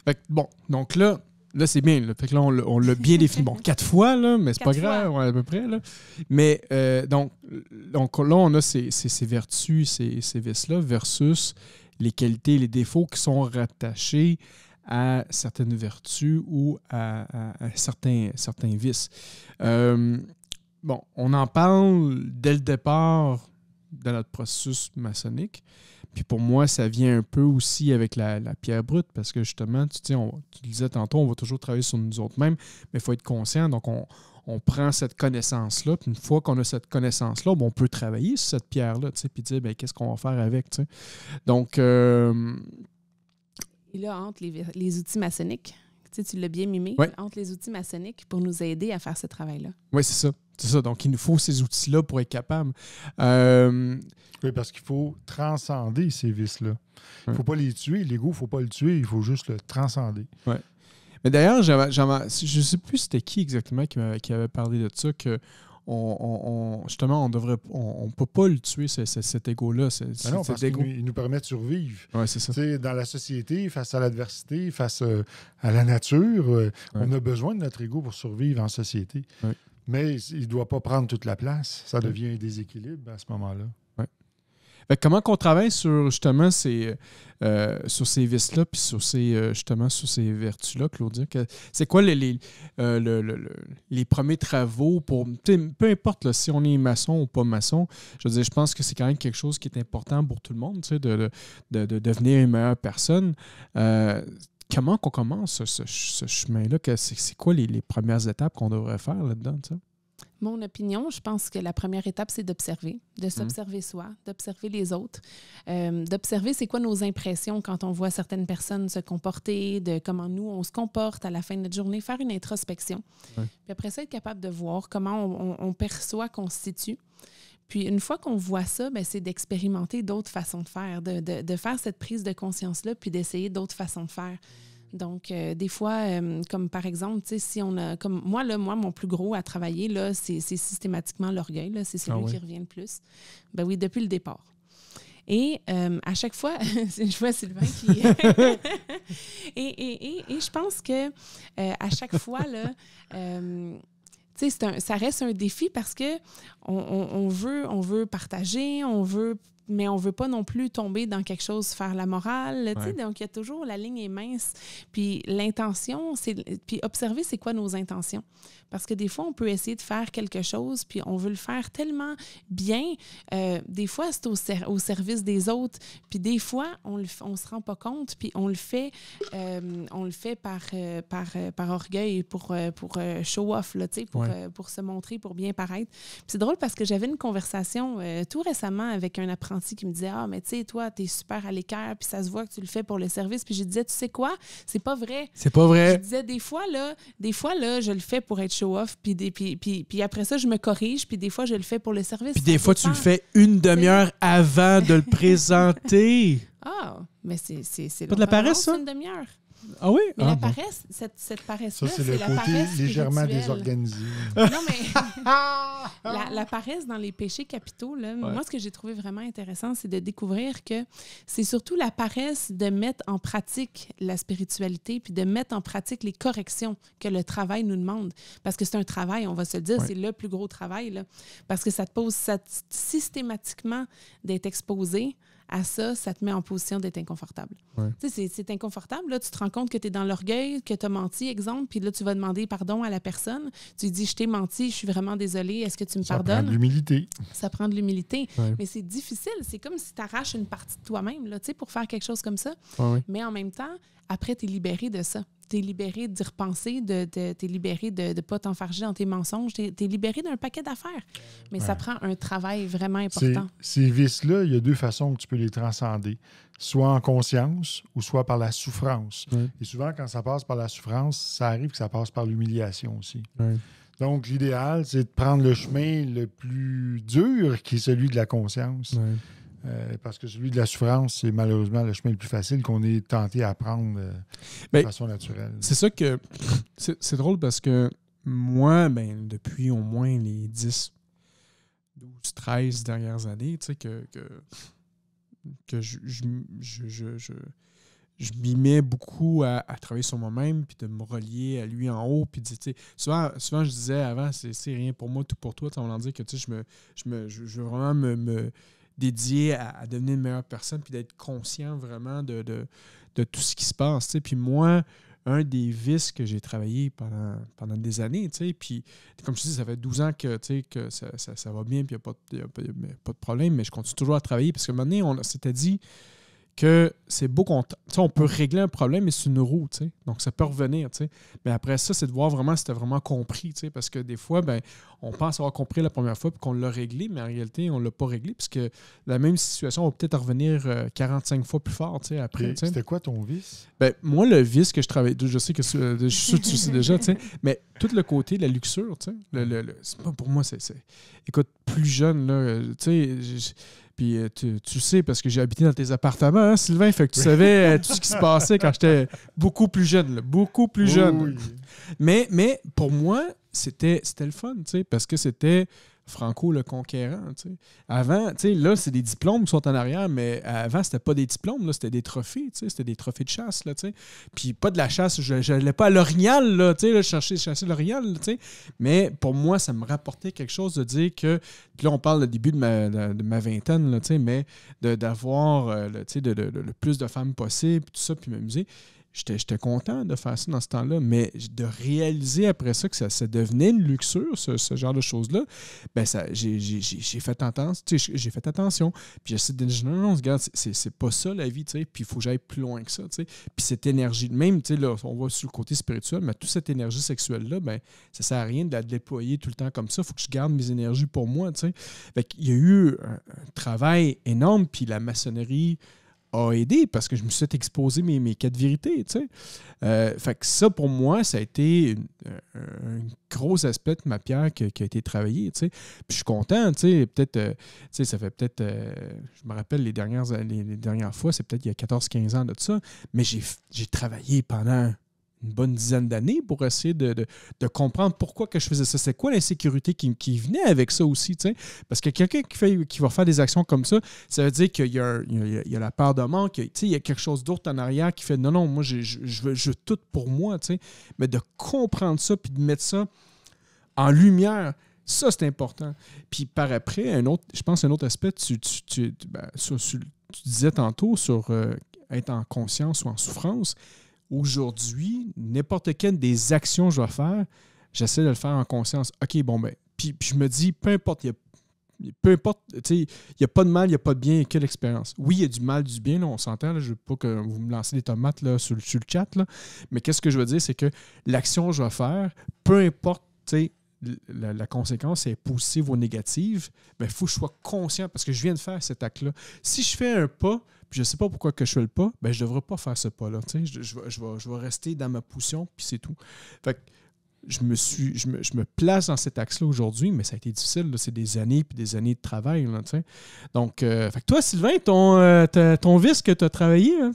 Fait que, bon, donc là c'est bien. Là. Fait que là, on l'a bien défini. Bon, 4 fois, là, mais c'est pas grave, ouais, à peu près. Là. Mais donc là, on a ces vertus, ces vices-là, versus les qualités et les défauts qui sont rattachés à certaines vertus ou à certains vices. Bon, on en parle dès le départ de notre processus maçonnique. Puis pour moi, ça vient un peu aussi avec la pierre brute, parce que justement, tu le disais tantôt, on va toujours travailler sur nous autres mêmes, mais il faut être conscient. Donc, on prend cette connaissance-là, puis une fois qu'on a cette connaissance-là, on peut travailler sur cette pierre-là, puis dire, qu'est-ce qu'on va faire avec, t'sais. Donc... Et là, entre les outils maçonniques, tu l'as bien mimé, ouais. Entre les outils maçonniques pour nous aider à faire ce travail-là. Oui, c'est ça. C'est ça. Donc, il nous faut ces outils-là pour être capable. Oui, parce qu'il faut transcender ces vices-là. Il ne faut pas les tuer. L'ego, il ne faut pas le tuer. Il faut juste le transcender. Oui. Mais d'ailleurs, je ne sais plus c'était qui exactement qui avait parlé de ça, que justement, on ne peut pas le tuer, cet ego-là. Non, parce qu'il nous permet de survivre. Oui, c'est ça. Dans la société, face à l'adversité, face à la nature, on a besoin de notre ego pour survivre en société. Oui. Mais il ne doit pas prendre toute la place. Ça devient un déséquilibre à ce moment-là. Oui. Fait que comment qu'on travaille sur justement ces vices-là puis sur ces vertus-là, Claudia? C'est quoi les premiers travaux pour... Peu importe là, si on est maçon ou pas maçon, je pense que c'est quand même quelque chose qui est important pour tout le monde, de devenir une meilleure personne. Comment qu'on commence ce chemin-là? C'est quoi les premières étapes qu'on devrait faire là-dedans? T'sais? Mon opinion, je pense que la première étape, c'est d'observer, de s'observer soi, d'observer les autres, d'observer c'est quoi nos impressions quand on voit certaines personnes se comporter, de comment nous, on se comporte à la fin de notre journée, faire une introspection. Ouais. Puis après ça, être capable de voir comment on perçoit qu'on se situe. Puis une fois qu'on voit ça, c'est d'expérimenter d'autres façons de faire, de faire cette prise de conscience-là, puis d'essayer d'autres façons de faire. Donc, des fois, comme par exemple, si on a... Comme moi, mon plus gros à travailler, là, c'est systématiquement l'orgueil. Là, c'est celui qui revient le plus. Ben oui, depuis le départ. Et à chaque fois, je vois Sylvain qui... et je pense que à chaque fois, là... ça reste un défi parce que on veut partager, mais on ne veut pas non plus tomber dans quelque chose, faire la morale. Ouais. Donc, il y a toujours, la ligne est mince. Puis l'intention, puis observer c'est quoi nos intentions. Parce que des fois, on peut essayer de faire quelque chose, puis on veut le faire tellement bien. Des fois, c'est au service des autres. Puis des fois, on ne se rend pas compte, puis on le fait par orgueil, pour show off, là, pour se montrer, pour bien paraître. Puis c'est drôle parce que j'avais une conversation tout récemment avec un apprenti apprentis qui me disaient « Ah, mais tu sais, toi, t'es super à l'équerre, puis ça se voit que tu le fais pour le service. » Puis je disais « Tu sais quoi? C'est pas vrai. » C'est pas vrai. Je disais des fois, là, je le fais pour être show-off, puis après ça, je me corrige, puis des fois, je le fais pour le service. Puis des fois, tu le fais une demi-heure avant de le présenter. Ah, mais c'est pas de la paresse, ça? C'est une demi-heure. Ah oui? Mais ah, la bon. paresse, cette paresse-là, Ça, c'est le c'est la côté paresse légèrement spirituelle. désorganisé. Non, mais la paresse dans les péchés capitaux, là, moi, ce que j'ai trouvé vraiment intéressant, c'est de découvrir que c'est surtout la paresse de mettre en pratique la spiritualité puis de mettre en pratique les corrections que le travail nous demande. Parce que c'est un travail, on va se le dire, c'est le plus gros travail, là. Parce que ça te pose systématiquement d'être exposé à ça, ça te met en position d'être inconfortable. Ouais. Tu sais, c'est inconfortable. Là, tu te rends compte que tu es dans l'orgueil, que tu as menti, exemple, puis là, tu vas demander pardon à la personne. Tu lui dis, je t'ai menti, je suis vraiment désolée, est-ce que tu me pardonnes? Ça prend de l'humilité. Ça prend de l'humilité. Ouais. Mais c'est difficile. C'est comme si tu arraches une partie de toi-même, là, tu sais, pour faire quelque chose comme ça. Ouais. Mais en même temps, après, tu es libéré de ça. Tu es libéré d'y repenser, tu es libéré de ne pas t'enfarger dans tes mensonges. Tu es libéré d'un paquet d'affaires. Mais ça prend un travail vraiment important. Ces vices-là, il y a deux façons que tu peux les transcender. Soit en conscience ou soit par la souffrance. Ouais. Et souvent, quand ça passe par la souffrance, ça arrive que ça passe par l'humiliation aussi. Ouais. Donc, l'idéal, c'est de prendre le chemin le plus dur, qui est celui de la conscience. Ouais. Parce que celui de la souffrance, c'est malheureusement le chemin le plus facile qu'on est tenté à prendre de façon naturelle. C'est ça que... C'est drôle parce que moi, depuis au moins les 10, 12, 13 dernières années, tu sais, que je m'y mets beaucoup à travailler sur moi-même, puis de me relier à lui en haut, puis souvent je disais avant, c'est rien pour moi, tout pour toi, on va dire que je veux vraiment me dédié à devenir une meilleure personne puis d'être conscient vraiment de tout ce qui se passe. T'sais. Puis moi, un des vices que j'ai travaillé pendant des années, puis comme je dis, ça fait 12 ans que ça va bien puis il n'y a pas de problème, mais je continue toujours à travailler parce qu'à un moment donné, on s'était dit que c'est beau on peut régler un problème, mais c'est une roue, t'sais. Donc ça peut revenir. T'sais. Mais après ça, c'est de voir vraiment si tu as vraiment compris. T'sais, parce que des fois, on pense avoir compris la première fois et qu'on l'a réglé, mais en réalité, on ne l'a pas réglé, puisque la même situation va peut-être revenir 45 fois plus fort après. T'sais. C'était quoi ton vice? Moi, le vice que je travaille, je sais que je suis sûr que tu sais déjà, mais tout le côté de la luxure, c'est pas pour moi, c'est. Écoute, plus jeune, là, puis tu sais, parce que j'ai habité dans tes appartements, hein, Sylvain, fait que tu savais tout ce qui se passait quand j'étais beaucoup plus jeune. Là, beaucoup plus jeune. Oui. Mais pour moi, c'était le fun, parce que c'était Franco le Conquérant. Avant, là, c'est des diplômes qui sont en arrière, mais avant, c'était pas des diplômes, là, c'était des trophées, c'était des trophées de chasse. Là, puis pas de la chasse, je n'allais pas à l'Orignal, là, chasser l'Orignal, mais pour moi, ça me rapportait quelque chose de dire que, puis là, on parle du début de ma vingtaine, là, mais d'avoir le plus de femmes possible, tout ça, puis m'amuser. J'étais content de faire ça dans ce temps-là, mais de réaliser après ça que ça devenait une luxure, ce genre de choses-là, j'ai fait attention. Puis j'essaie de dire, non, regarde, c'est pas ça la vie, puis il faut que j'aille plus loin que ça. Puis cette énergie, même, là, on va sur le côté spirituel, mais toute cette énergie sexuelle-là, ça sert à rien de la déployer tout le temps comme ça. Il faut que je garde mes énergies pour moi. Fait qu'il y a eu un travail énorme, puis la maçonnerie a aidé parce que je me suis exposé mes 4 vérités, fait que ça, pour moi, ça a été un gros aspect de ma pierre qui a été travaillé, Puis je suis content, peut-être, ça fait peut-être, je me rappelle les dernières fois, c'est peut-être il y a 14-15 ans de ça, mais j'ai travaillé pendant une bonne dizaine d'années pour essayer de comprendre pourquoi que je faisais ça. C'est quoi l'insécurité qui venait avec ça aussi, Parce que quelqu'un qui va faire des actions comme ça, ça veut dire qu'il y a la peur de manque, il y a quelque chose d'autre en arrière qui fait non, moi, je veux tout pour moi, Mais de comprendre ça puis de mettre ça en lumière, ça, c'est important. Puis par après, je pense un autre aspect, tu disais tantôt sur être en conscience ou en souffrance. Aujourd'hui, n'importe quelle des actions que je vais faire, j'essaie de le faire en conscience. OK, puis je me dis, peu importe, il n'y a pas de mal, il n'y a pas de bien, il n'y a que l'expérience. Oui, il y a du mal, du bien, là, on s'entend, là, je ne veux pas que vous me lancez des tomates là, sur le chat, là, mais qu'est-ce que je veux dire, c'est que l'action que je vais faire, peu importe la conséquence est positive ou négative, il faut que je sois conscient parce que je viens de faire cet acte-là. Si je fais un pas, puis je ne sais pas pourquoi que je fais le pas, je ne devrais pas faire ce pas-là. Je vais rester dans ma position, puis c'est tout. Fait que je me place dans cet axe-là aujourd'hui, mais ça a été difficile. Là. C'est des années puis des années de travail. Là, donc, fait que toi, Sylvain, ton vice que tu as travaillé, hein,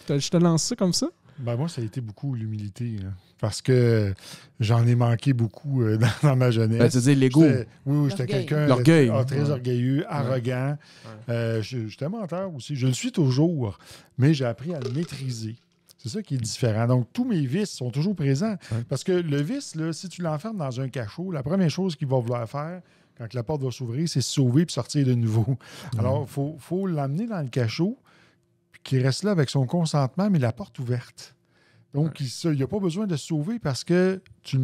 je te lance ça comme ça? Moi, ça a été beaucoup l'humilité. Hein, parce que j'en ai manqué beaucoup dans ma jeunesse. C'est-à-dire l'ego. Oui, j'étais quelqu'un l'orgueil. Très orgueilleux, arrogant. J'étais menteur aussi. Je le suis toujours, mais j'ai appris à le maîtriser. C'est ça qui est différent. Donc, tous mes vices sont toujours présents. Ouais. Parce que le vice, là, si tu l'enfermes dans un cachot, la première chose qu'il va vouloir faire, quand la porte va s'ouvrir, c'est se sauver et sortir de nouveau. Alors, il faut l'amener dans le cachot, puis qu'il reste là avec son consentement, mais la porte ouverte. Donc, il n'y a pas besoin de se sauver parce que tu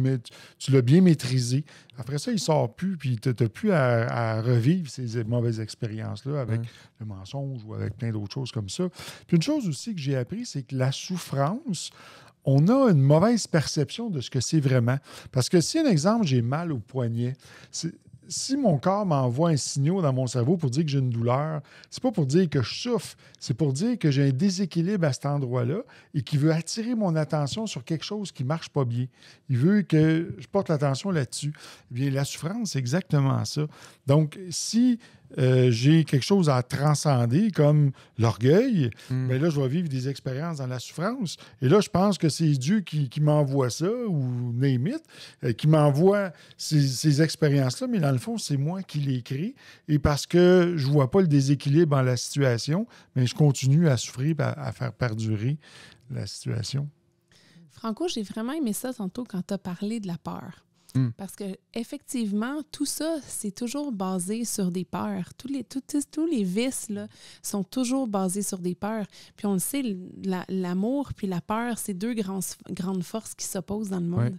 l'as bien maîtrisé. Après ça, il ne sort plus, puis tu n'as plus à revivre ces mauvaises expériences-là avec le mensonge ou avec plein d'autres choses comme ça. Puis une chose aussi que j'ai appris, c'est que la souffrance, on a une mauvaise perception de ce que c'est vraiment. Parce que si, un exemple, j'ai mal au poignet, si mon corps m'envoie un signal dans mon cerveau pour dire que j'ai une douleur, c'est pas pour dire que je souffre, c'est pour dire que j'ai un déséquilibre à cet endroit-là et qu'il veut attirer mon attention sur quelque chose qui marche pas bien. Il veut que je porte l'attention là-dessus. Eh bien, la souffrance, c'est exactement ça. Donc, si j'ai quelque chose à transcender, comme l'orgueil, bien là, je vais vivre des expériences dans la souffrance. Et là, je pense que c'est Dieu qui m'envoie ça, ou name it, qui m'envoie ces expériences-là, mais dans le fond, c'est moi qui les crée. Et parce que je ne vois pas le déséquilibre dans la situation, mais je continue à souffrir, à faire perdurer la situation. Franco, j'ai vraiment aimé ça tantôt quand tu as parlé de la peur. Parce que effectivement, tout ça, c'est toujours basé sur des peurs. Tous les vices là, sont toujours basés sur des peurs. Puis on le sait, l'amour puis la peur, c'est deux grandes forces qui s'opposent dans le monde. Ouais.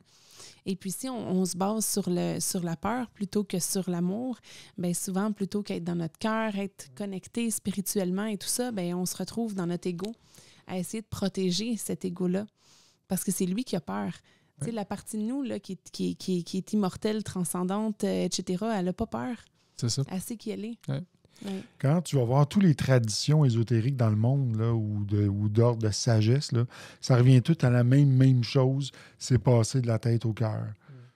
Et puis si on se base sur la peur plutôt que sur l'amour, bien souvent, plutôt qu'être dans notre cœur, être connecté spirituellement et tout ça, bien on se retrouve dans notre ego à essayer de protéger cet ego-là. Parce que c'est lui qui a peur. Tu sais, la partie de nous là, qui est immortelle, transcendante, etc., elle n'a pas peur. C'est ça. Elle sait qui elle est. Ouais. Ouais. Quand tu vas voir toutes les traditions ésotériques dans le monde là, ou d'ordre de sagesse, là, ça revient tout à la même chose, c'est passer de la tête au cœur.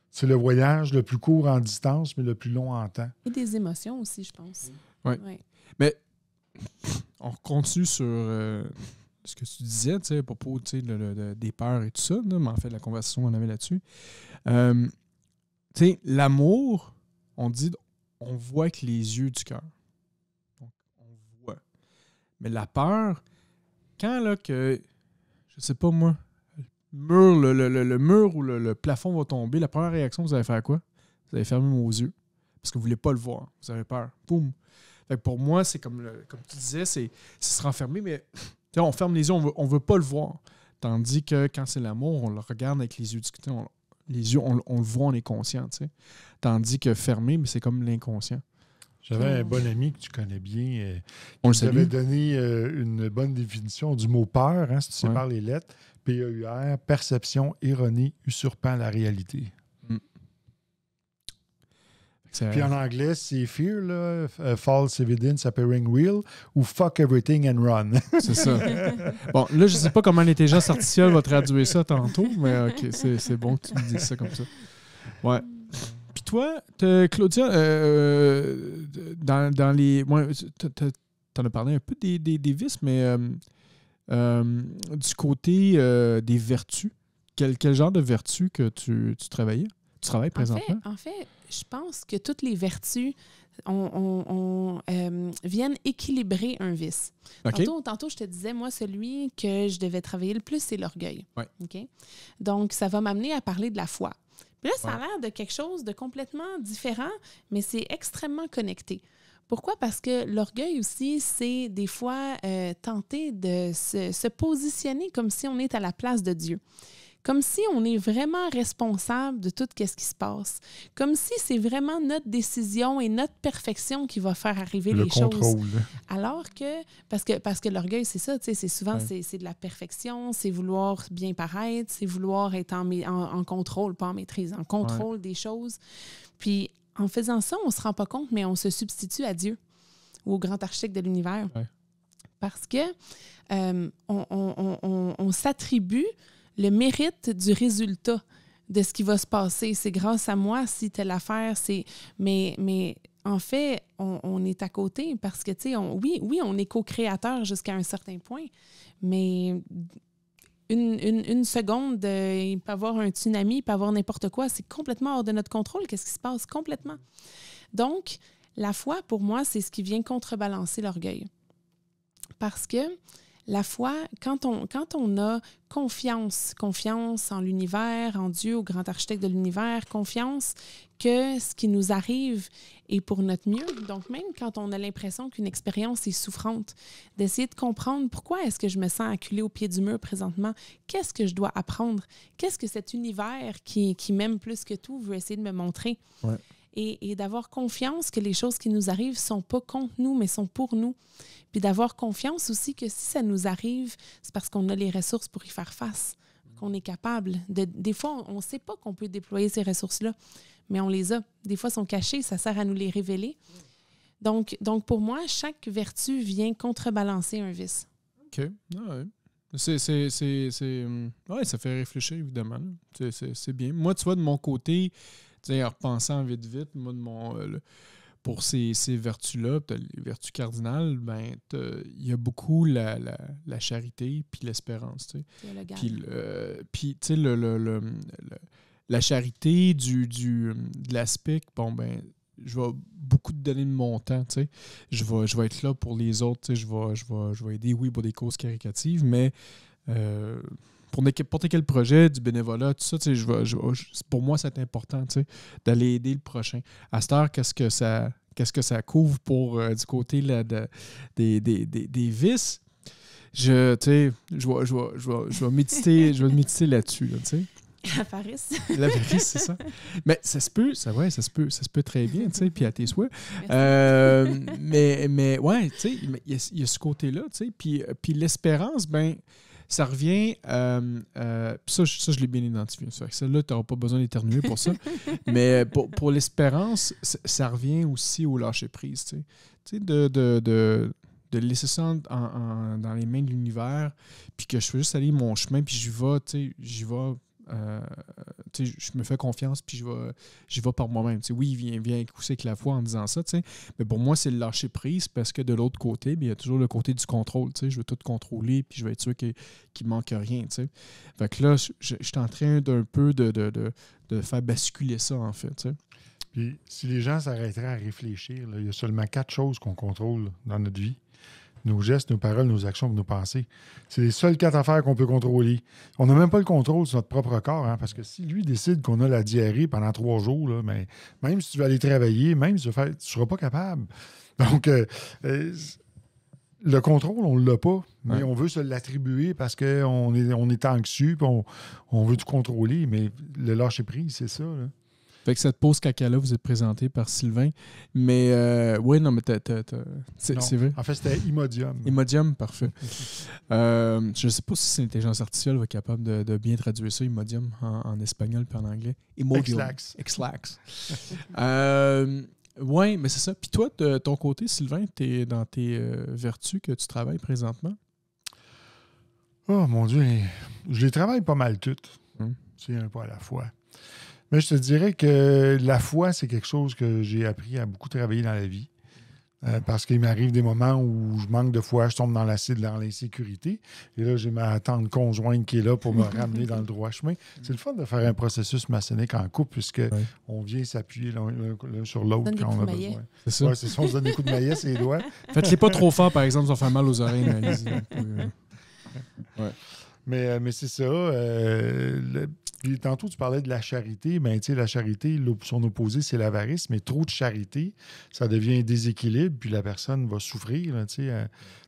C'est le voyage le plus court en distance, mais le plus long en temps. Et des émotions aussi, je pense. Oui. Ouais. Mais on continue sur... ce que tu disais, à propos des peurs et tout ça, là, mais en fait, la conversation qu'on avait là-dessus. L'amour, on dit, on voit avec les yeux du cœur. Donc, on voit. Mais la peur, quand là que, je sais pas moi, le mur ou le plafond va tomber, la première réaction, vous allez faire quoi? Vous allez fermer vos yeux. Parce que vous voulez pas le voir. Vous avez peur. Boum! Fait que pour moi, c'est comme tu disais, c'est se renfermer, mais... on ferme les yeux, on ne veut pas le voir. Tandis que quand c'est l'amour, on le regarde avec les yeux du côté. On le voit, on est conscient. T'sais. Tandis que fermé, mais c'est comme l'inconscient. J'avais un bon ami que tu connais bien. On qui avait donné une bonne définition du mot peur, hein, si tu sépares les lettres. P-E-U-R, perception, ironie, usurpant la réalité. Puis en anglais, c'est fear, là, false evidence appearing real, ou fuck everything and run. C'est ça. Bon, là, je sais pas comment l'intelligence artificielle va traduire ça tantôt, mais OK, c'est bon que tu me dises ça comme ça. Ouais. Puis toi, Claudia, dans les... Ouais, t'en as parlé un peu des vices, mais du côté des vertus, quel genre de vertus que tu travaillais? Tu travailles présentement? En fait, je pense que toutes les vertus viennent équilibrer un vice. Okay. Tantôt, je te disais, moi, celui que je devais travailler le plus, c'est l'orgueil. Ouais. Okay? Donc, ça va m'amener à parler de la foi. Puis là, ça a l'air de quelque chose de complètement différent, mais c'est extrêmement connecté. Pourquoi? Parce que l'orgueil aussi, c'est des fois tenter de se positionner comme si on est à la place de Dieu. Comme si on est vraiment responsable de tout ce qui se passe. Comme si c'est vraiment notre décision et notre perfection qui va faire arriver les choses. Alors que, parce que l'orgueil, c'est ça, c'est souvent, c'est de la perfection, c'est vouloir bien paraître, c'est vouloir être en contrôle, pas en maîtrise, en contrôle des choses. Puis, en faisant ça, on ne se rend pas compte, mais on se substitue à Dieu ou au grand architecte de l'univers. Ouais. Parce que on s'attribue le mérite du résultat de ce qui va se passer. C'est grâce à moi si telle affaire, c'est... Mais en fait, on est à côté parce que, tu sais, oui, on est co-créateur jusqu'à un certain point, mais une seconde, il peut y avoir un tsunami, il peut y avoir n'importe quoi. C'est complètement hors de notre contrôle. Qu'est-ce qui se passe? Complètement. Donc, la foi, pour moi, c'est ce qui vient contrebalancer l'orgueil. Parce que la foi, quand on a confiance en l'univers, en Dieu, au grand architecte de l'univers, confiance que ce qui nous arrive est pour notre mieux. Donc, même quand on a l'impression qu'une expérience est souffrante, d'essayer de comprendre pourquoi est-ce que je me sens acculée au pied du mur présentement, qu'est-ce que je dois apprendre, qu'est-ce que cet univers qui m'aime plus que tout veut essayer de me montrer. Ouais. Et d'avoir confiance que les choses qui nous arrivent ne sont pas contre nous, mais sont pour nous. Puis d'avoir confiance aussi que si ça nous arrive, c'est parce qu'on a les ressources pour y faire face, qu'on est capable. Des fois, on ne sait pas qu'on peut déployer ces ressources-là, mais on les a. Des fois, elles sont cachées, ça sert à nous les révéler. Donc pour moi, chaque vertu vient contrebalancer un vice. OK. Ah ouais. Ouais, ça fait réfléchir, évidemment. C'est bien. Moi, tu vois, de mon côté... En repensant vite, moi, pour ces vertus-là, les vertus cardinales, il y a beaucoup la charité puis l'espérance. Puis, tu sais, la charité de l'aspect, je vais beaucoup te donner de mon temps, tu sais. Je vais être là pour les autres, tu sais. Je vais aider, oui, pour des causes caritatives, mais... pour n'importe quel projet, du bénévolat, tout ça, pour moi, c'est important d'aller aider le prochain. À cette heure, qu'est-ce que ça couvre pour du côté là, des vices? Je vais méditer là-dessus. Là, L'avarice. L'avarice, c'est ça. Mais ça se peut très bien, puis à tes souhaits. Mais ouais, il y a ce côté-là, puis l'espérance, ça revient... ça, je l'ai bien identifié. Celle-là, tu n'auras pas besoin d'éternuer pour ça. Mais pour l'espérance, ça revient aussi au lâcher-prise. Tu sais, de laisser ça dans les mains de l'univers, puis que je fais juste aller mon chemin, puis j'y vais, je me fais confiance, puis j'y vais par moi-même. Oui, il vient écousser avec la foi en disant ça, mais pour moi, c'est le lâcher-prise parce que de l'autre côté, il y a toujours le côté du contrôle. Je veux tout contrôler, puis je veux être sûr qu'il ne manque rien. Fait que là, je suis en train d'un peu de faire basculer ça, en fait. Puis, si les gens s'arrêteraient à réfléchir, là, il y a seulement 4 choses qu'on contrôle dans notre vie. Nos gestes, nos paroles, nos actions, nos pensées. C'est les seules 4 affaires qu'on peut contrôler. On n'a même pas le contrôle sur notre propre corps, parce que si lui décide qu'on a la diarrhée pendant 3 jours, là, même si tu vas aller travailler, même si tu ne seras pas capable. Donc, le contrôle, on ne l'a pas, mais on veut se l'attribuer parce qu'on est anxieux et on veut tout contrôler. Mais le lâcher-prise, c'est ça, là. Fait que cette pause caca-là, vous êtes présenté par Sylvain. Mais oui, non, mais c'est vrai. En fait, c'était Imodium. Imodium, parfait. Je ne sais pas si l'intelligence artificielle va être capable de bien traduire ça, Imodium, en espagnol puis en anglais. Imodium. Exlax. Oui, mais c'est ça. Puis toi, de ton côté, Sylvain, t'es dans tes vertus que tu travailles présentement? Oh, mon Dieu. Je les travaille pas mal toutes. C'est un pas à la fois. Mais je te dirais que la foi, c'est quelque chose que j'ai appris à beaucoup travailler dans la vie. Parce qu'il m'arrive des moments où je manque de foi, je tombe dans l'insécurité. Et là, j'ai ma tante conjointe qui est là pour me ramener dans le droit chemin. C'est le fun de faire un processus maçonnique en couple puisqu'on vient s'appuyer l'un sur l'autre quand on a besoin. C'est ça? Oui, c'est ça, on se donne des coups de maillet sur les doigts. Faites-les pas trop fort, par exemple, ça va faire mal aux oreilles. Mais c'est ça. Puis tantôt, tu parlais de la charité. La charité, son opposé, c'est l'avarice. Mais trop de charité, ça devient un déséquilibre, puis la personne va souffrir.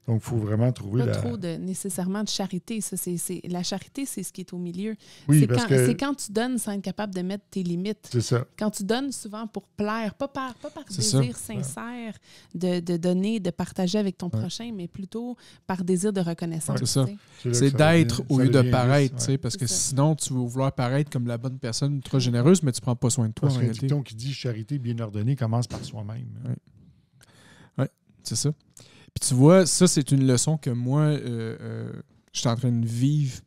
Donc, il faut vraiment trouver Pas trop nécessairement de charité. Ça, la charité, c'est ce qui est au milieu. Oui, c'est quand tu donnes sans être capable de mettre tes limites. C'est ça. Quand tu donnes souvent pour plaire, pas par C'est désir ça. sincère de donner, de partager avec ton prochain, mais plutôt par désir de reconnaissance. C'est ça. Tu sais. C'est d'être au lieu de paraître, tu sais, parce que C'est ça. sinon, tu vas vouloir paraître comme la bonne personne ultra généreuse, mais tu prends pas soin de toi Parce en qu'un réalité. dicton qui dit « charité bien ordonnée commence par soi-même ». Oui, c'est ça. Puis tu vois, ça, c'est une leçon que moi, je suis en train de vivre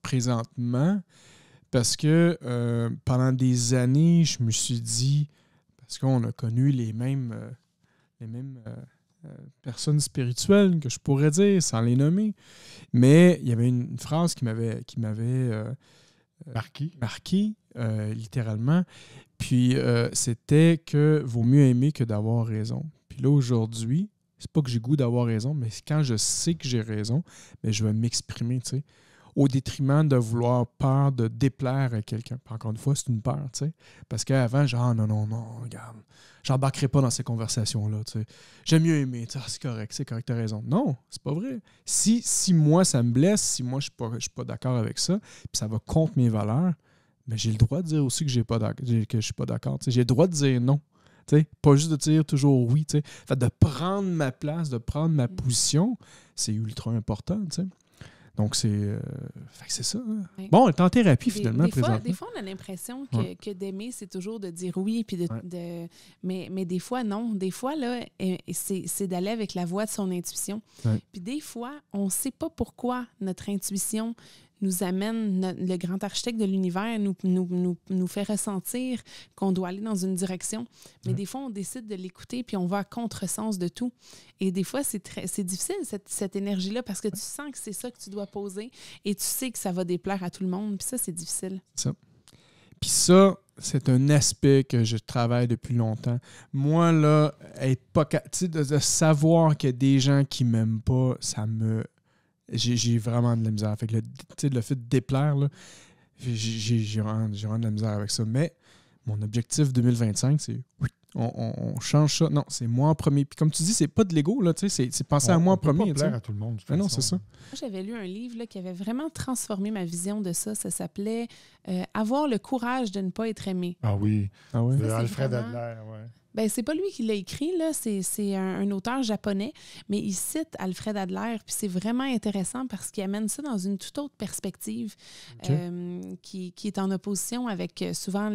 présentement parce que pendant des années, je me suis dit, parce qu'on a connu les mêmes personnes spirituelles que je pourrais dire, sans les nommer, mais il y avait une phrase qui m'avait marqué, littéralement. Puis c'était que vaut mieux aimer que d'avoir raison. Puis là, aujourd'hui, c'est pas que j'ai goût d'avoir raison, mais quand je sais que j'ai raison, bien, je vais m'exprimer, tu sais, au détriment de vouloir peur de déplaire à quelqu'un. Puis encore une fois, c'est une peur, tu sais. Parce qu'avant, genre, non, regarde, j'embarquerai pas dans ces conversations-là, tu sais. J'aime mieux aimer, tu sais, c'est correct, t'as raison. Non, c'est pas vrai. Si moi, ça me blesse, si moi, je suis pas d'accord avec ça, puis ça va contre mes valeurs, mais j'ai le droit de dire aussi que je suis pas d'accord. J'ai le droit de dire non. Pas juste de dire toujours oui. Fait de prendre ma place, de prendre ma position, c'est ultra important. T'sais. Donc, c'est ça. Hein. Oui. Bon, on est en thérapie finalement, présentement. Des fois, on a l'impression que d'aimer, c'est toujours de dire oui. Puis mais des fois, non. Des fois, là, c'est d'aller avec la voix de son intuition. Ouais. Puis des fois, on ne sait pas pourquoi notre intuition nous amène, le grand architecte de l'univers nous fait ressentir qu'on doit aller dans une direction. Mais des fois, on décide de l'écouter puis on va à contresens de tout. Et des fois, c'est difficile, cette énergie-là, parce que tu sens que c'est ça que tu dois poser et tu sais que ça va déplaire à tout le monde. Puis ça, c'est difficile. Ça. Puis ça, c'est un aspect que je travaille depuis longtemps. Moi, là, être pas de savoir qu'il y a des gens qui m'aiment pas, ça me... J'ai vraiment de la misère. Fait que le fait de déplaire, là, j'ai vraiment de la misère avec ça. Mais mon objectif 2025, c'est on change ça. Non, c'est moi en premier. Puis comme tu dis, c'est pas de l'ego, là, c'est penser à moi en premier. On peut pas plaire à tout le monde. Mais non, c'est ça. Moi, j'avais lu un livre là, qui avait vraiment transformé ma vision de ça. Ça s'appelait « Avoir le courage de ne pas être aimé ». Ah oui. Ah ouais? De Ça, Alfred vraiment... Adler, oui. Ben, c'est pas lui qui l'a écrit, là. C'est un auteur japonais, mais il cite Alfred Adler, puis c'est vraiment intéressant parce qu'il amène ça dans une toute autre perspective qui est en opposition avec souvent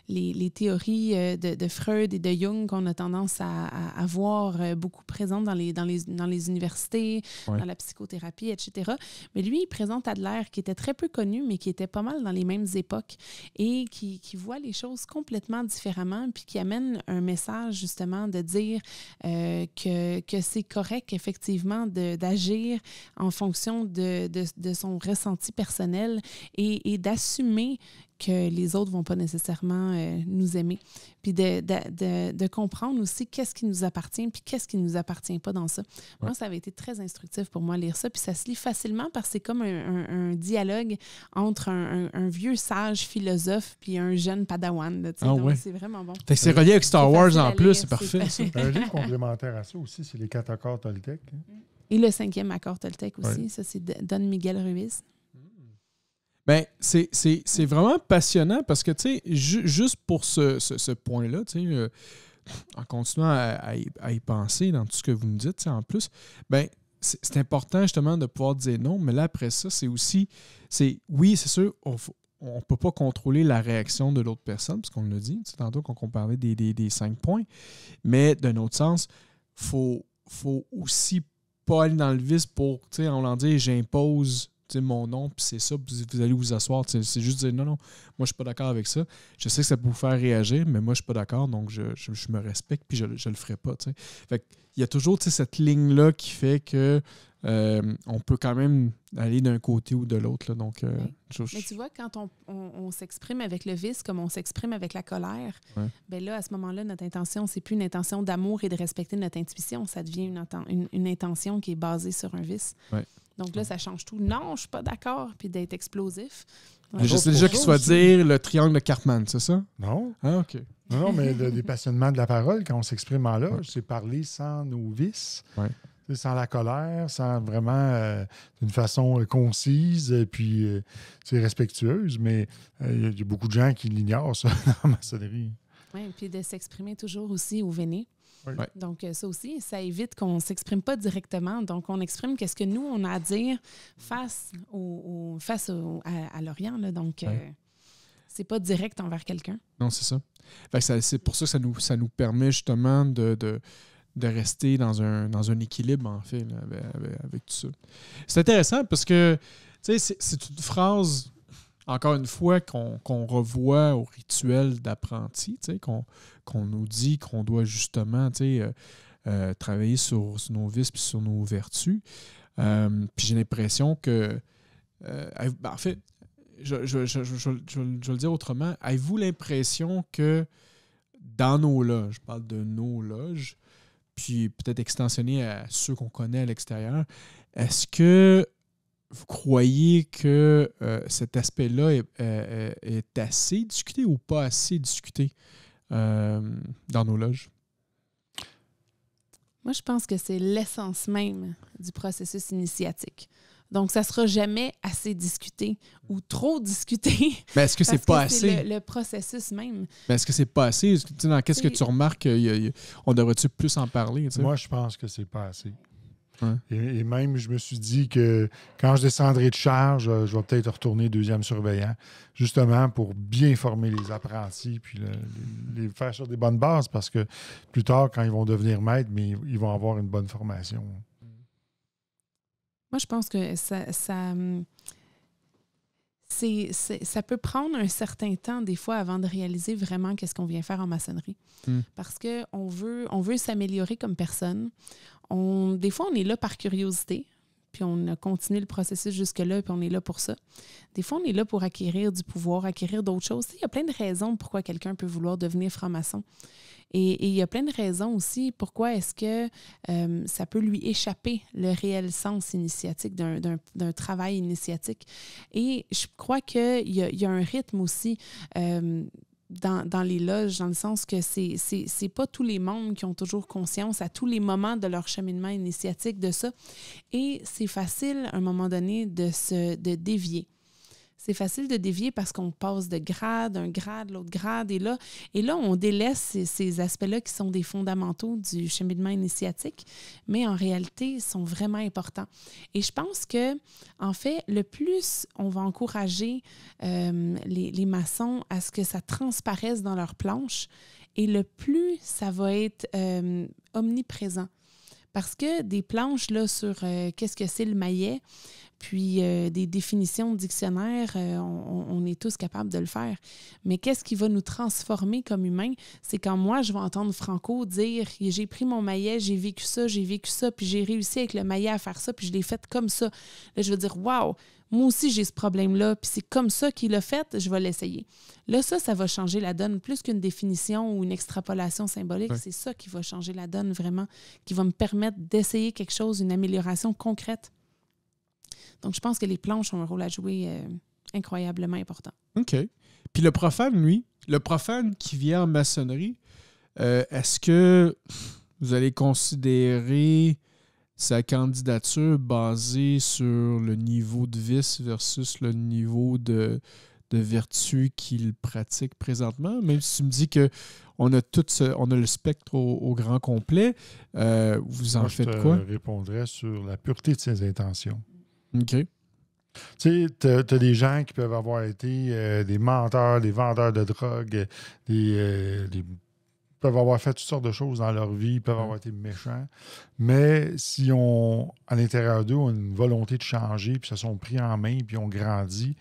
les théories de Freud et de Jung qu'on a tendance à voir beaucoup présentes dans les universités, dans la psychothérapie, etc. Mais lui, il présente Adler, qui était très peu connu, mais qui était pas mal dans les mêmes époques et qui voit les choses complètement différemment, puis qui amène un message, justement, de dire que c'est correct, effectivement, d'agir en fonction de son ressenti personnel et d'assumer que les autres ne vont pas nécessairement nous aimer. Puis de comprendre aussi qu'est-ce qui nous appartient puis qu'est-ce qui ne nous appartient pas dans ça. Ouais. Moi, ça avait été très instructif pour moi lire ça. Puis ça se lit facilement parce que c'est comme un dialogue entre un vieux sage philosophe puis un jeune padawan. Là, donc, ouais. C'est vraiment bon. Fait que c'est relié avec Star Wars en plus, c'est parfait. Un livre complémentaire à ça aussi, c'est les 4 accords Toltec. Et le 5e accord Toltec aussi. Ouais. Ça, c'est Don Miguel Ruiz. Ben, c'est vraiment passionnant parce que, tu sais, juste pour ce point-là, tu sais, en continuant à y penser dans tout ce que vous me dites, tu sais, en plus, ben, c'est important justement de pouvoir dire non, mais là, après ça, c'est aussi, oui, c'est sûr, on ne peut pas contrôler la réaction de l'autre personne, parce qu'on l'a dit, tu sais, tantôt quand on parlait des 5 points, mais d'un autre sens, faut aussi pas aller dans le vice pour, tu sais, on l'en dit, j'impose mon nom, puis c'est ça, puis vous allez vous asseoir. C'est juste dire non, moi je suis pas d'accord avec ça. Je sais que ça peut vous faire réagir, mais moi je suis pas d'accord, donc je me respecte, puis je le ferai pas. T'sais. Fait il y a toujours cette ligne-là qui fait que on peut quand même aller d'un côté ou de l'autre. Là, donc, mais tu vois, quand on s'exprime avec le vice comme on s'exprime avec la colère, ben là, à ce moment-là, notre intention, c'est plus une intention d'amour et de respecter notre intuition. Ça devient une intention qui est basée sur un vice. Ouais. Donc là, ça change tout. Non, je suis pas d'accord, puis d'être explosif. Ouais. Je sais déjà qu'il soit dire le triangle de Karpman, c'est ça? Non. Ah, OK. Non, mais le dépassionnement de la parole, quand on s'exprime en loge, c'est parler sans nos vices, sans la colère, sans vraiment d'une façon concise et puis respectueuse. Mais il y a beaucoup de gens qui l'ignorent, ça, dans la maçonnerie. Oui, puis de s'exprimer toujours aussi au véné. Oui. Donc, ça aussi, ça évite qu'on ne s'exprime pas directement. Donc, on exprime qu'est-ce que nous, on a à dire face à l'Orient. Là. Donc, c'est pas direct envers quelqu'un. Non, c'est ça. Fait que c'est pour ça que ça nous permet justement de rester dans un équilibre, en fait, là, avec tout ça. C'est intéressant parce que, tu sais, c'est une phrase, encore une fois, qu'on revoit au rituel d'apprenti, tu sais, qu'on nous dit qu'on doit justement, tu sais, travailler sur nos vices puis sur nos vertus. Puis j'ai l'impression que, en fait, je vais le dire autrement. Avez-vous l'impression que dans nos loges, je parle de nos loges, puis peut-être extensionné à ceux qu'on connaît à l'extérieur, est-ce que vous croyez que cet aspect-là est assez discuté ou pas assez discuté dans nos loges? Moi, je pense que c'est l'essence même du processus initiatique. Donc, ça ne sera jamais assez discuté ou trop discuté. Mais est-ce que c'est pas assez? C'est le processus même. Mais est-ce que c'est pas assez? Qu'est-ce que tu remarques on devrait-tu plus en parler? T'sais? Moi, je pense que c'est pas assez. Ouais. Et même, je me suis dit que quand je descendrai de charge, je vais peut-être retourner deuxième surveillant, justement pour bien former les apprentis puis les faire sur des bonnes bases, parce que plus tard, quand ils vont devenir maîtres, mais ils vont avoir une bonne formation. Moi, je pense que ça peut prendre un certain temps, des fois, avant de réaliser vraiment qu'est-ce qu'on vient faire en maçonnerie. Parce qu'on veut s'améliorer comme personne. Des fois, on est là par curiosité, puis on a continué le processus jusque-là, puis on est là pour ça. Des fois, on est là pour acquérir du pouvoir, acquérir d'autres choses. Il y a plein de raisons pourquoi quelqu'un peut vouloir devenir franc-maçon. Et il y a plein de raisons aussi pourquoi est-ce que ça peut lui échapper le réel sens initiatique d'un travail initiatique. Et je crois qu'il y a un rythme aussi dans les loges, dans le sens que c'est pas tous les membres qui ont toujours conscience à tous les moments de leur cheminement initiatique de ça. Et c'est facile, à un moment donné, de dévier. C'est facile de dévier parce qu'on passe de grade, un grade, l'autre grade. Et là on délaisse ces aspects-là qui sont des fondamentaux du cheminement initiatique, mais en réalité, ils sont vraiment importants. Et je pense que, en fait, le plus on va encourager les maçons à ce que ça transparaisse dans leur planche, et le plus ça va être omniprésent. Parce que des planches là, sur qu'est-ce que c'est le maillet, puis des définitions de dictionnaire, on est tous capables de le faire. Mais qu'est-ce qui va nous transformer comme humains? C'est quand moi, je vais entendre Franco dire « J'ai pris mon maillet, j'ai vécu ça, puis j'ai réussi avec le maillet à faire ça, puis je l'ai fait comme ça. » Là, je vais dire « Wow! Moi aussi, j'ai ce problème-là, puis c'est comme ça qu'il l'a fait, je vais l'essayer. » Là, ça va changer la donne. Plus qu'une définition ou une extrapolation symbolique, c'est ça qui va changer la donne vraiment, qui va me permettre d'essayer quelque chose, une amélioration concrète. Donc, je pense que les planches ont un rôle à jouer incroyablement important. OK. Puis le profane qui vient en maçonnerie, est-ce que vous allez considérer sa candidature basée sur le niveau de vice versus le niveau de vertu qu'il pratique présentement? Même si tu me dis qu'on a on a le spectre au grand complet, vous en faites quoi? Je répondrais sur la pureté de ses intentions. OK. Tu sais, tu as des gens qui peuvent avoir été des menteurs, des vendeurs de drogue, peuvent avoir fait toutes sortes de choses dans leur vie, peuvent avoir été méchants. Mais si à l'intérieur d'eux, ont une volonté de changer, puis se sont pris en main, puis ont grandi,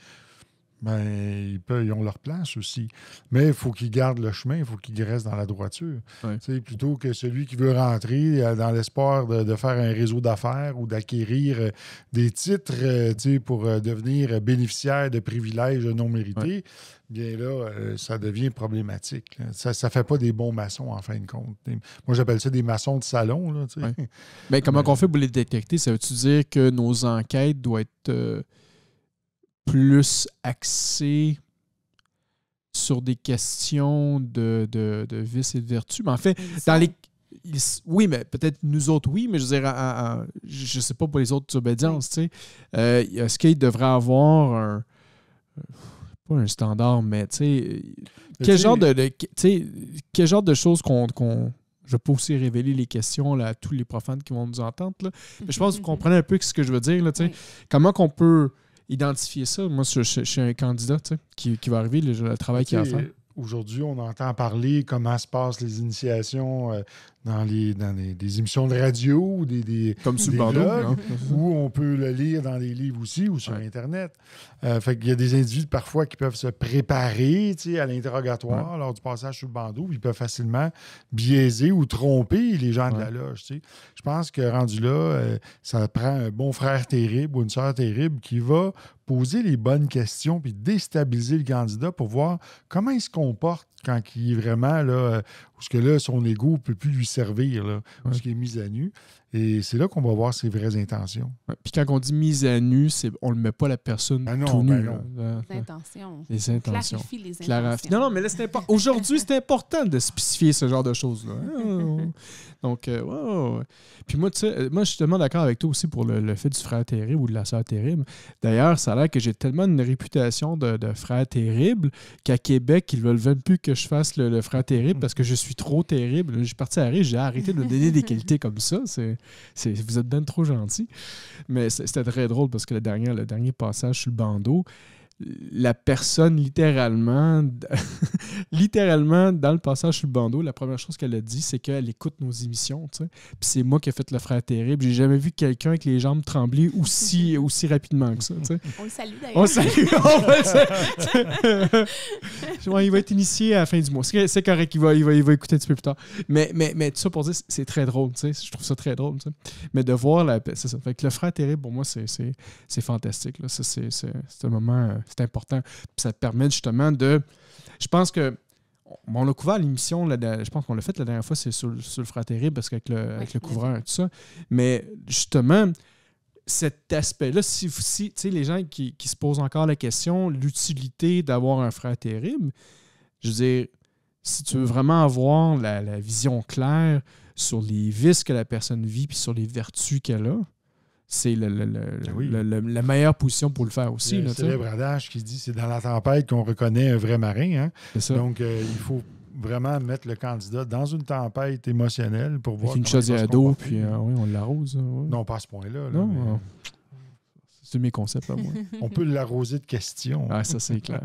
ben, ils ont leur place aussi. Mais il faut qu'ils gardent le chemin, il faut qu'ils restent dans la droiture. Ouais. Plutôt que celui qui veut rentrer dans l'espoir de faire un réseau d'affaires ou d'acquérir des titres pour devenir bénéficiaire de privilèges non mérités, bien là, ça devient problématique. Là. Ça ne fait pas des bons maçons, en fin de compte. Moi, j'appelle ça des maçons de salon. Là, Mais comment on fait pour les détecter? Ça veut-tu dire que nos enquêtes doivent être plus axé sur des questions de vices et de vertus. Mais en fait, oui, mais peut-être nous autres, oui, mais je veux dire, je sais pas pour les autres obédiences, tu sais. Est-ce qu'il devrait avoir pas un standard, mais tu sais, quel genre de choses je peux aussi révéler les questions là, à tous les profanes qui vont nous entendre. Là. Mais je pense que vous comprenez un peu ce que je veux dire. Là, comment qu'on peut identifier ça? Moi, je suis un candidat qui va arriver, le travail qu'il a à faire. Aujourd'hui, on entend parler comment se passent les initiations dans des émissions de radio ou comme sur des le bandeau, blogs, où on peut le lire dans des livres aussi ou sur Internet. Fait qu'il y a des individus parfois qui peuvent se préparer à l'interrogatoire lors du passage sur le bandeau, puis ils peuvent facilement biaiser ou tromper les gens de la loge. Je pense que rendu là, ça prend un bon frère terrible ou une sœur terrible qui va poser les bonnes questions puis déstabiliser le candidat pour voir comment il se comporte quand il est vraiment là, parce que là, son ego ne peut plus lui servir, là, parce qu'il est mis à nu. Et c'est là qu'on va voir ses vraies intentions. Puis quand on dit mise à nu, on ne le met pas la personne tout nue. Les intentions. Les intentions. Clarifie les intentions. Non, mais là, aujourd'hui, c'est important de spécifier ce genre de choses-là. Donc, Puis moi, tu sais, je suis tellement d'accord avec toi aussi pour le fait du frère terrible ou de la sœur terrible. D'ailleurs, ça a l'air que j'ai tellement une réputation de frère terrible qu'à Québec, ils veulent même plus que je fasse le frère terrible parce que je suis trop terrible. Je suis parti à rire, j'ai arrêté de donner des qualités comme ça. Vous êtes bien trop gentil. Mais c'était très drôle parce que le dernier passage sur le bandeau, la personne, littéralement, dans le passage sur le bandeau, la première chose qu'elle a dit, c'est qu'elle écoute nos émissions. Tu sais. Puis c'est moi qui ai fait le frère terrible. J'ai jamais vu quelqu'un avec les jambes trembler aussi rapidement que ça. Tu sais. On le salue d'ailleurs. On le salue. Il va être initié à la fin du mois. C'est correct, il va écouter un petit peu plus tard. Mais tout ça pour dire, c'est très drôle. Tu sais. Je trouve ça très drôle. Tu sais. Mais de voir c'est ça. Fait que le frère terrible, pour moi, c'est fantastique. Là. C'est un moment. C'est important. Puis ça te permet justement de... Je pense que on a couvert l'émission, je pense qu'on l'a fait la dernière fois, c'est sur le frère terrible, parce qu'avec le couvreur et tout ça. Mais justement, cet aspect-là, si tu sais, les gens qui se posent encore la question, l'utilité d'avoir un frère terrible, je veux dire, si tu veux vraiment avoir la vision claire sur les vices que la personne vit puis sur les vertus qu'elle a, c'est la meilleure position pour le faire aussi. Il y a un célèbre adage qui dit c'est dans la tempête qu'on reconnaît un vrai marin. Hein? C'est ça. Donc, il faut vraiment mettre le candidat dans une tempête émotionnelle pour voir. Avec une chaudière d'eau, puis on l'arrose. Non, pas à ce point-là. Non, mais... C'est mes concepts, là, moi. On peut l'arroser de questions. Ah, ça, c'est clair.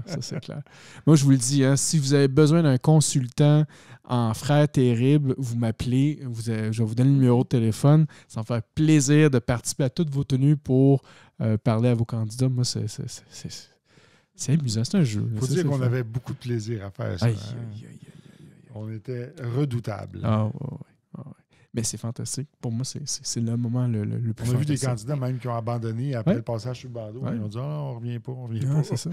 Moi, je vous le dis, si vous avez besoin d'un consultant en frère terrible, vous m'appelez. Je vais vous donner le numéro de téléphone. Ça va me faire plaisir de participer à toutes vos tenues pour parler à vos candidats. Moi, c'est amusant. C'est un jeu. Il faut dire qu'on avait beaucoup de plaisir à faire ça. On était redoutables. Ah, ouais. Mais c'est fantastique. Pour moi, c'est le moment le plus fantastique. On a vu des candidats même qui ont abandonné après le passage sur le bandeau. Ils ont dit on revient pas. C'est ça.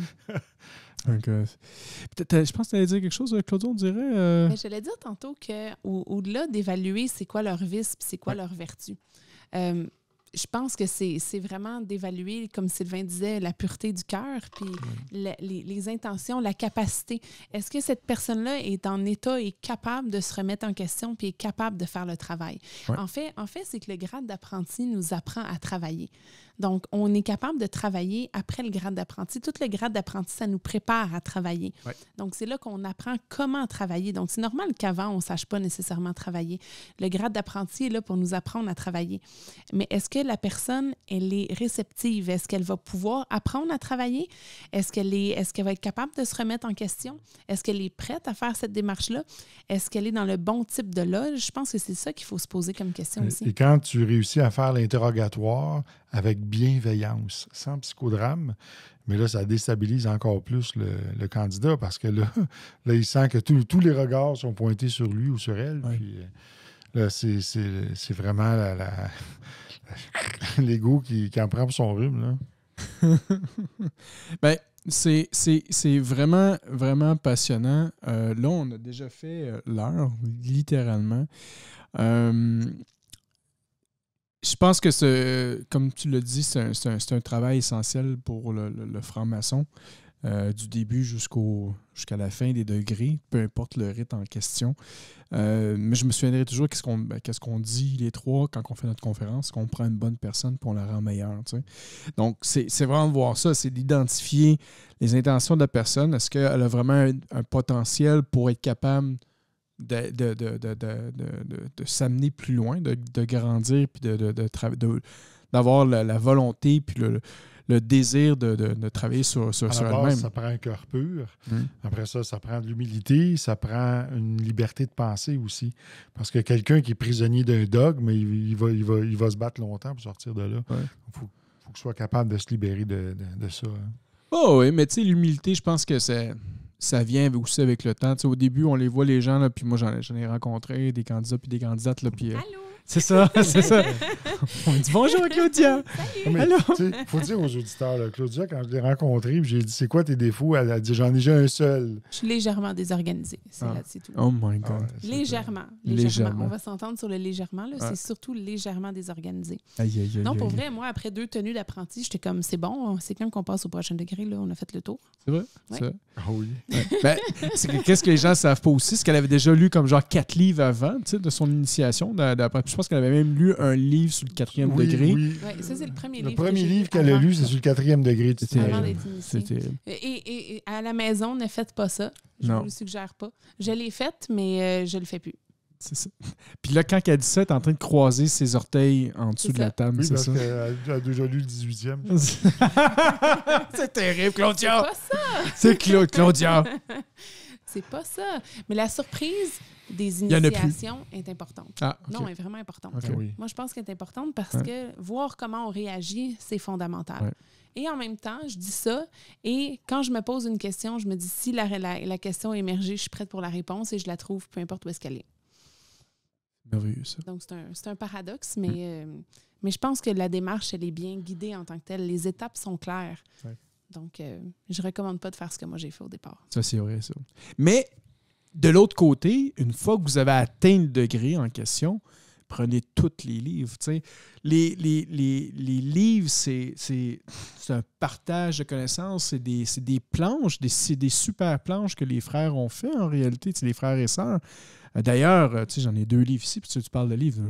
Donc, je pense que tu allais dire quelque chose, Claudio, on dirait. Mais j'allais dire tantôt qu'au-delà d'évaluer c'est quoi leur vice et c'est quoi leur vertu, je pense que c'est vraiment d'évaluer, comme Sylvain disait, la pureté du cœur, puis les intentions, la capacité. Est-ce que cette personne-là est en état et capable de se remettre en question puis est capable de faire le travail? Ouais. En fait, c'est que le grade d'apprenti nous apprend à travailler. Donc, on est capable de travailler après le grade d'apprenti. Tout le grade d'apprenti, ça nous prépare à travailler. Ouais. Donc, c'est là qu'on apprend comment travailler. Donc, c'est normal qu'avant, on ne sache pas nécessairement travailler. Le grade d'apprenti est là pour nous apprendre à travailler. Mais est-ce que la personne, elle est réceptive? Est-ce qu'elle va pouvoir apprendre à travailler? Est-ce qu'elle va être capable de se remettre en question? Est-ce qu'elle est prête à faire cette démarche-là? Est-ce qu'elle est dans le bon type de loge? Je pense que c'est ça qu'il faut se poser comme question aussi. Et quand tu réussis à faire l'interrogatoire avec bienveillance, sans psychodrame, mais là, ça déstabilise encore plus le candidat parce que là il sent que tous les regards sont pointés sur lui ou sur elle. Oui. Puis là, c'est vraiment l'ego qui en prend pour son rhume. Là. Bien, c'est vraiment, vraiment passionnant. Là, on a déjà fait l'heure, littéralement. Je pense que, comme tu l'as dit, c'est un travail essentiel pour le franc-maçon, du début jusqu'à la fin des degrés, peu importe le rite en question. Mais je me souviendrai toujours qu'est-ce qu'on dit les trois quand on fait notre conférence, qu'on prend une bonne personne et on la rend meilleure. Tu sais. Donc, c'est vraiment de voir ça, c'est d'identifier les intentions de la personne. Est-ce qu'elle a vraiment un potentiel pour être capable de s'amener plus loin, de grandir, puis d'avoir la volonté, puis le désir de travailler sur elle-même. Ça prend un cœur pur. Après ça prend de l'humilité, ça prend une liberté de penser aussi. Parce que quelqu'un qui est prisonnier d'un dogme, il va se battre longtemps pour sortir de là. Il faut qu'il soit capable de se libérer de ça. Hein. Oh oui, mais tu sais, l'humilité, je pense que ça vient aussi avec le temps. Tu sais, au début, on les voit, les gens, là, puis moi, j'en ai rencontré des candidats puis des candidates. Là, puis, Allô? c'est ça. On dit bonjour, Claudia. Il faut dire aux auditeurs, là, Claudia, quand je l'ai rencontrée, j'ai dit, c'est quoi tes défauts? Elle a dit, j'en ai déjà un seul. Je suis légèrement désorganisée. C'est tout. Oh my God. Légèrement. On va s'entendre sur le légèrement. Là. C'est surtout légèrement désorganisé. Non, pour vrai, moi, après 2 tenues d'apprenti, j'étais comme, c'est bon, c'est quand même qu'on passe au prochain degré. Là, on a fait le tour. C'est vrai? Ouais. C'est vrai. Ah oui. Ben, qu'est-ce que les gens ne savent pas aussi? C'est qu'elle avait déjà lu comme genre 4 livres avant de son initiation. Je pense qu'elle avait même lu un livre sur le 4e degré. Oui. Ouais, ça, c'est le premier livre. Le premier livre qu'elle a lu, c'est sur le 4e degré. Avant d'être initiée. Et à la maison, ne faites pas ça. Je ne vous le suggère pas. Je l'ai faite, mais je ne le fais plus. C'est ça. Puis là, quand elle dit ça, elle est en train de croiser ses orteils en dessous de la table. Oui, c'est parce ça? qu'elle a déjà lu le 18e. C'est terrible, Claudia! C'est pas ça! C'est Claudia! C'est pas ça. Mais la surprise des initiations est importante. Ah, okay. Non, elle est vraiment importante. Okay. Oui. Moi, je pense qu'elle est importante parce que voir comment on réagit, c'est fondamental. Ouais. Et en même temps, je dis ça, et quand je me pose une question, je me dis si la question est émergée, je suis prête pour la réponse et je la trouve peu importe où est-ce qu'elle est. Merveilleux, ça. Donc, c'est un paradoxe, mais je pense que la démarche, elle est bien guidée en tant que telle. Les étapes sont claires. Ouais. Donc, je ne recommande pas de faire ce que moi j'ai fait au départ. Ça, c'est vrai, ça. Mais, de l'autre côté, une fois que vous avez atteint le degré en question, prenez tous les livres. T'sais. Les livres, c'est un partage de connaissances. C'est des planches, c'est des super planches que les frères ont fait en réalité, les frères et sœurs. D'ailleurs, j'en ai 2 livres ici, puis tu parles de livres.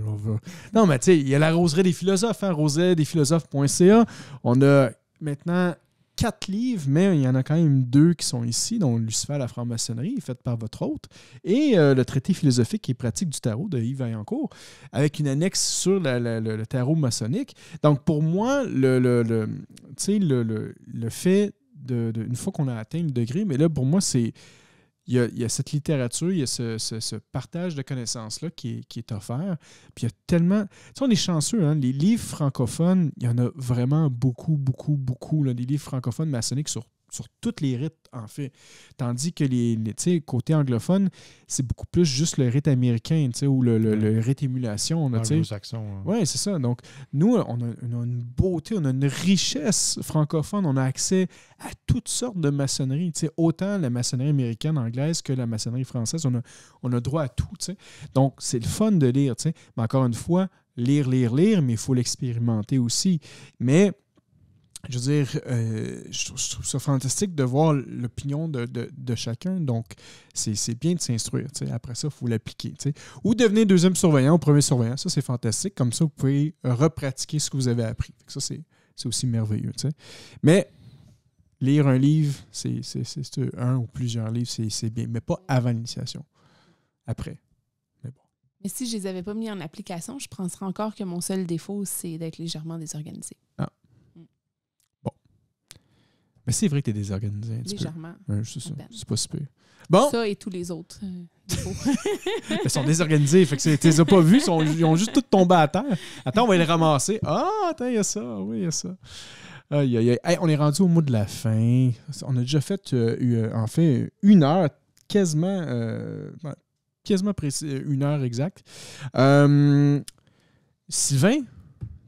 Non, mais il y a la Roseraie des philosophes, rosaidesphilosophes.ca. On a maintenant 4 livres, mais il y en a quand même 2 qui sont ici, dont Lucifer, la franc-maçonnerie, faite par votre hôte, et le traité philosophique et pratique du tarot de Yves Vaillancourt, avec une annexe sur le tarot maçonnique. Donc, pour moi, le fait une fois qu'on a atteint le degré, mais là, pour moi, c'est... Il y a cette littérature, il y a ce partage de connaissances-là qui est offert. Puis il y a tellement... Tu sais, on est chanceux, hein? Les livres francophones, il y en a vraiment beaucoup, beaucoup, beaucoup. Là, des livres francophones maçonniques sur tous les rites, en fait. Tandis que côté anglophone, c'est beaucoup plus juste le rite américain, ou le rite émulation. Anglo-saxon. Oui, c'est ça. Donc, nous, on a une beauté, on a une richesse francophone. On a accès à toutes sortes de maçonnerie. Autant la maçonnerie américaine, anglaise, que la maçonnerie française. On a droit à tout. T'sais. Donc, c'est le fun de lire. T'sais. Mais encore une fois, lire, mais il faut l'expérimenter aussi. Mais... Je veux dire, je trouve ça fantastique de voir l'opinion de chacun. Donc, c'est bien de s'instruire. Après ça, il faut l'appliquer. Ou devenir 2e surveillant ou 1er surveillant. Ça, c'est fantastique. Comme ça, vous pouvez repratiquer ce que vous avez appris. Ça, c'est aussi merveilleux. Mais lire un livre, c'est un ou plusieurs livres, c'est bien. Mais pas avant l'initiation. Après. Mais bon. Mais si je ne les avais pas mis en application, je penserais encore que mon seul défaut, c'est d'être légèrement désorganisé. Ah. Mais c'est vrai que tu es désorganisé un petit légèrement. peu. Ouais, c'est ça. C'est pas super. Bon. Ça et tous les autres défauts. Ils sont désorganisés. Fait que tu les as pas vus. Ils ont juste tout tombé à terre. Attends, on va les ramasser. Ah, attends, il y a ça. Oui, il y a ça. Aïe, aïe, aïe. Hey, on est rendu au mot de la fin. On a déjà fait, en fait, 1 heure, quasiment précis, 1 heure exacte. Sylvain,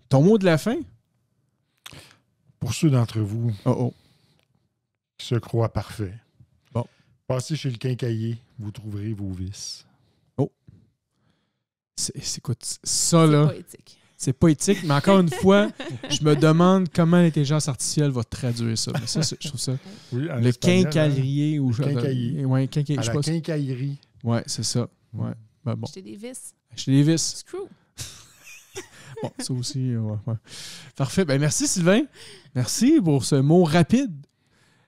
ton mot de la fin? Pour ceux d'entre vous qui se croient parfaits, passez chez le quincaillier, vous trouverez vos vices. Oh! Écoute, ça là... Poétique. c'est pas éthique, mais encore une fois, je me demande comment l'intelligence artificielle va traduire ça. Mais ça, je trouve ça. Oui, en Le espagnol, quincaillerie ou quincailler. Ouais, à la quincaillerie. Ouais, c'est ça. Ouais. Ben bon. Acheter des vis. Acheter des vis. Screw. Bon, ça aussi, ouais. Parfait. Ben merci, Sylvain. Merci pour ce mot rapide.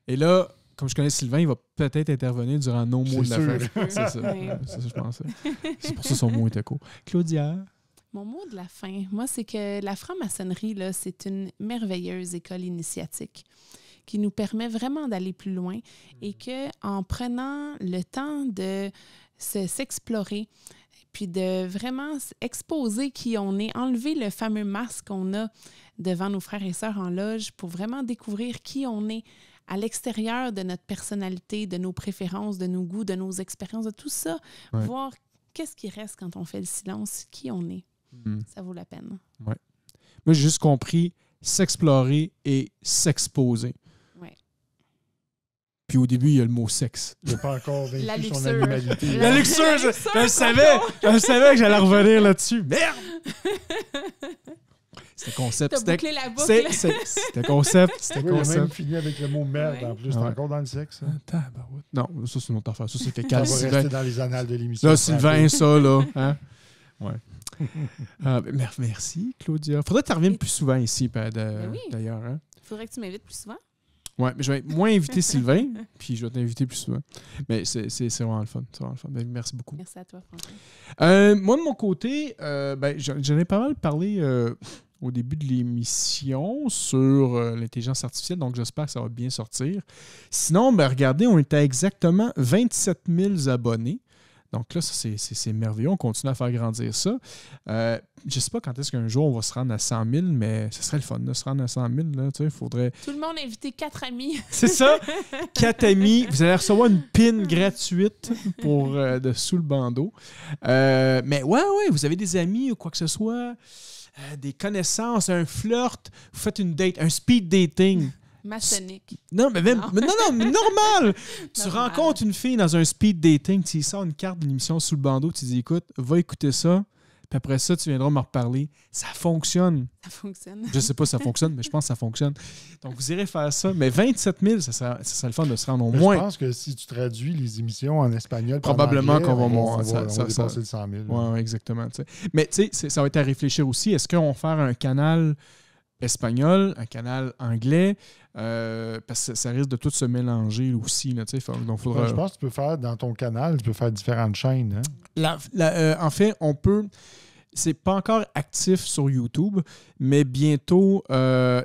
Et là, comme je connais Sylvain, il va peut-être intervenir durant nos mots de la sûr. fin. C'est ça. Oui. C'est ça, je pensais. C'est pour ça que son mot était court. Claudia. Mon mot de la fin, moi, c'est que la franc-maçonnerie, là, c'est une merveilleuse école initiatique qui nous permet vraiment d'aller plus loin et qu'en prenant le temps de s'explorer, puis de vraiment exposer qui on est, enlever le fameux masque qu'on a devant nos frères et sœurs en loge pour vraiment découvrir qui on est à l'extérieur de notre personnalité, de nos préférences, de nos goûts, de nos expériences, de tout ça, Ouais. voir qu'est-ce qui reste quand on fait le silence, qui on est. Ça vaut la peine. Ouais. Moi, j'ai juste compris s'explorer et s'exposer. Ouais. Puis au début, il y a le mot sexe. Il n'a pas encore vaincu La son luxure. animalité. La luxure, La je luxure, savais que j'allais revenir là-dessus. Merde! C'était concept. T'as C'était bouclé la boucle. c'était concept. C'était Oui, il a même concept. fini avec le mot merde Ouais. en plus. C'est Ouais. encore dans le sexe. Hein. Tabarouette. Non, ça, c'est une autre affaire. Ça, c'est Ça fécal. va Sylvain. rester dans les annales de l'émission. Là, Sylvain, ça, là. Hein? Ouais. Merci, Claudia. Faudrait que tu reviennes plus souvent ici, oui. d'ailleurs. Hein? Faudrait que tu m'invites plus souvent. Ouais, mais je vais moins inviter Sylvain, puis je vais t'inviter plus souvent. Mais c'est vraiment le fun. C'est vraiment le fun. Ben, merci beaucoup. Merci à toi, François. Moi, de mon côté, j'en ai pas mal parlé au début de l'émission sur l'intelligence artificielle, donc j'espère que ça va bien sortir. Sinon, regardez, on était à exactement 27 000 abonnés. Donc là, ça, c'est merveilleux. On continue à faire grandir ça. Je ne sais pas quand est-ce qu'un jour on va se rendre à 100 000, mais ce serait le fun de se rendre à 100 000. Là, faudrait... Tout le monde a invité 4 amis. C'est ça. 4 amis. Vous allez recevoir une pin gratuite pour de sous le bandeau. Mais ouais, vous avez des amis ou quoi que ce soit, des connaissances, un flirt, vous faites une date, un speed dating. Maçonnique. Non, mais même, Non. mais normal! Tu Normal. rencontres une fille dans un speed dating, tu lui sors une carte de l'émission sous le bandeau, tu dis écoute, va écouter ça, puis après ça, tu viendras me reparler. Ça fonctionne. Ça fonctionne. Je sais pas si ça fonctionne, mais je pense que ça fonctionne. Donc, vous irez faire ça. Mais 27 000, ça serait le fun de se rendre au Mais moins. je pense que si tu traduis les émissions en espagnol, puis en Probablement anglais, qu'on va on monter. va dépasser le 100 000. Oui, exactement. Tu sais. Mais tu sais, ça va être à réfléchir aussi. Est-ce qu'on va faire un canal espagnol, un canal anglais? Parce que ça risque de tout se mélanger aussi. Là, donc, faudra... Je pense que tu peux faire, dans ton canal, tu peux faire différentes chaînes. Hein? En fait, on peut... C'est pas encore actif sur YouTube, mais bientôt,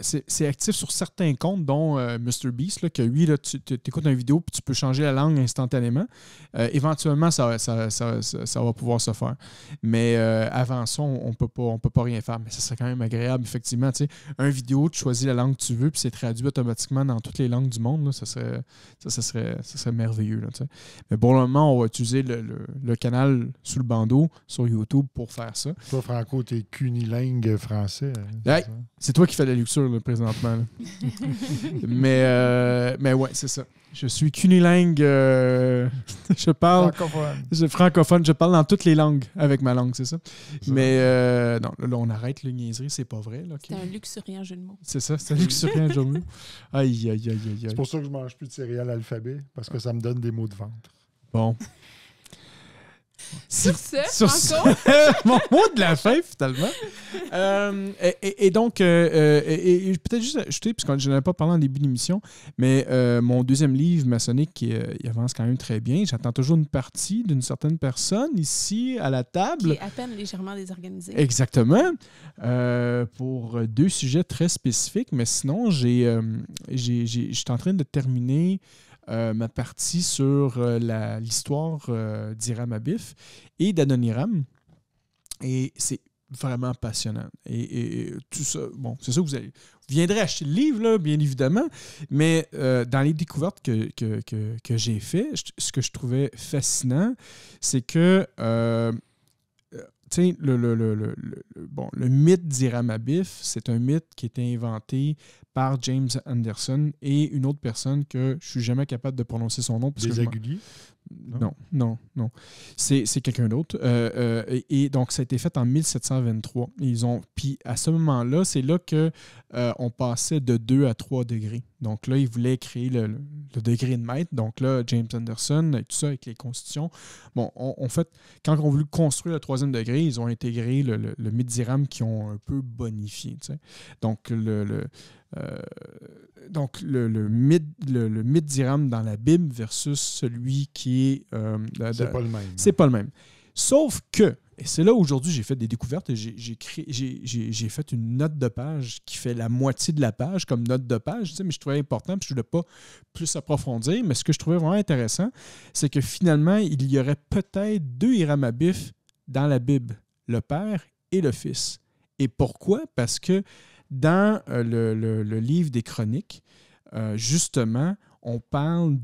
c'est actif sur certains comptes, dont MrBeast, là, que lui, là, tu écoutes une vidéo puis tu peux changer la langue instantanément. Éventuellement, ça va pouvoir se faire. Mais avant ça, on peut pas rien faire. Mais ça serait quand même agréable, effectivement. Tu sais, une vidéo, tu choisis la langue que tu veux, puis c'est traduit automatiquement dans toutes les langues du monde. Là, ça serait merveilleux. Là, tu sais. Mais pour le moment, on va utiliser le canal sous le bandeau sur YouTube pour faire ça. Toi, Franco, t'es cunilingue français. Hey, c'est toi qui fais la lecture là, présentement. Là. mais ouais, c'est ça. Je suis cunilingue. Je parle francophone. Je parle dans toutes les langues avec ma langue, c'est ça. Mais non, là, on arrête le niaiserie, c'est pas vrai. Là, okay. C'est un luxuriant jeu de mots. C'est ça, c'est un luxuriant jeu de mots. Aïe. C'est pour ça que je mange plus de céréales alphabet, parce que ça me donne des maux de ventre. Bon. Sur ce, Franco? Mon mot de la fin, finalement. Et donc, peut-être juste ajouter, puisque je n'en ai pas parlé en début d'émission, mais mon deuxième livre maçonnique, il avance quand même très bien. J'attends toujours une partie d'une certaine personne ici à la table. Qui est à peine légèrement désorganisé. Exactement. Pour 2 sujets très spécifiques, mais sinon, je suis en train de terminer ma partie sur l'histoire d'Hiram Abif et d'Adoniram. Et c'est vraiment passionnant. Et tout ça, bon, c'est ça que vous viendrez acheter le livre, là, bien évidemment, mais dans les découvertes que j'ai faites, ce que je trouvais fascinant, c'est que tu sais, le mythe d'Hiram Abif, c'est un mythe qui a été inventé par James Anderson et une autre personne que je ne suis jamais capable de prononcer son nom. Des Aguliers? Non. C'est quelqu'un d'autre. Et donc, ça a été fait en 1723. Puis à ce moment-là, c'est là qu'on passait de 2 à 3 degrés. Donc là, ils voulaient créer le degré de mètre. Donc là, James Anderson, et tout ça avec les constitutions. Bon, en fait, quand on a voulu construire le 3e degré, ils ont intégré le mid-diram qui ont un peu bonifié. Donc, le mid-diram dans la Bible versus celui qui est... c'est pas le même. C'est pas le même. Sauf que, et c'est là où aujourd'hui j'ai fait des découvertes et j'ai fait une note de page qui fait la moitié de la page comme note de page, mais je trouvais important puis je ne voulais pas plus approfondir. Mais ce que je trouvais vraiment intéressant, c'est que finalement, il y aurait peut-être 2 Hiram Abith dans la Bible, le Père et le Fils. Et pourquoi? Parce que dans le livre des Chroniques, justement, on parle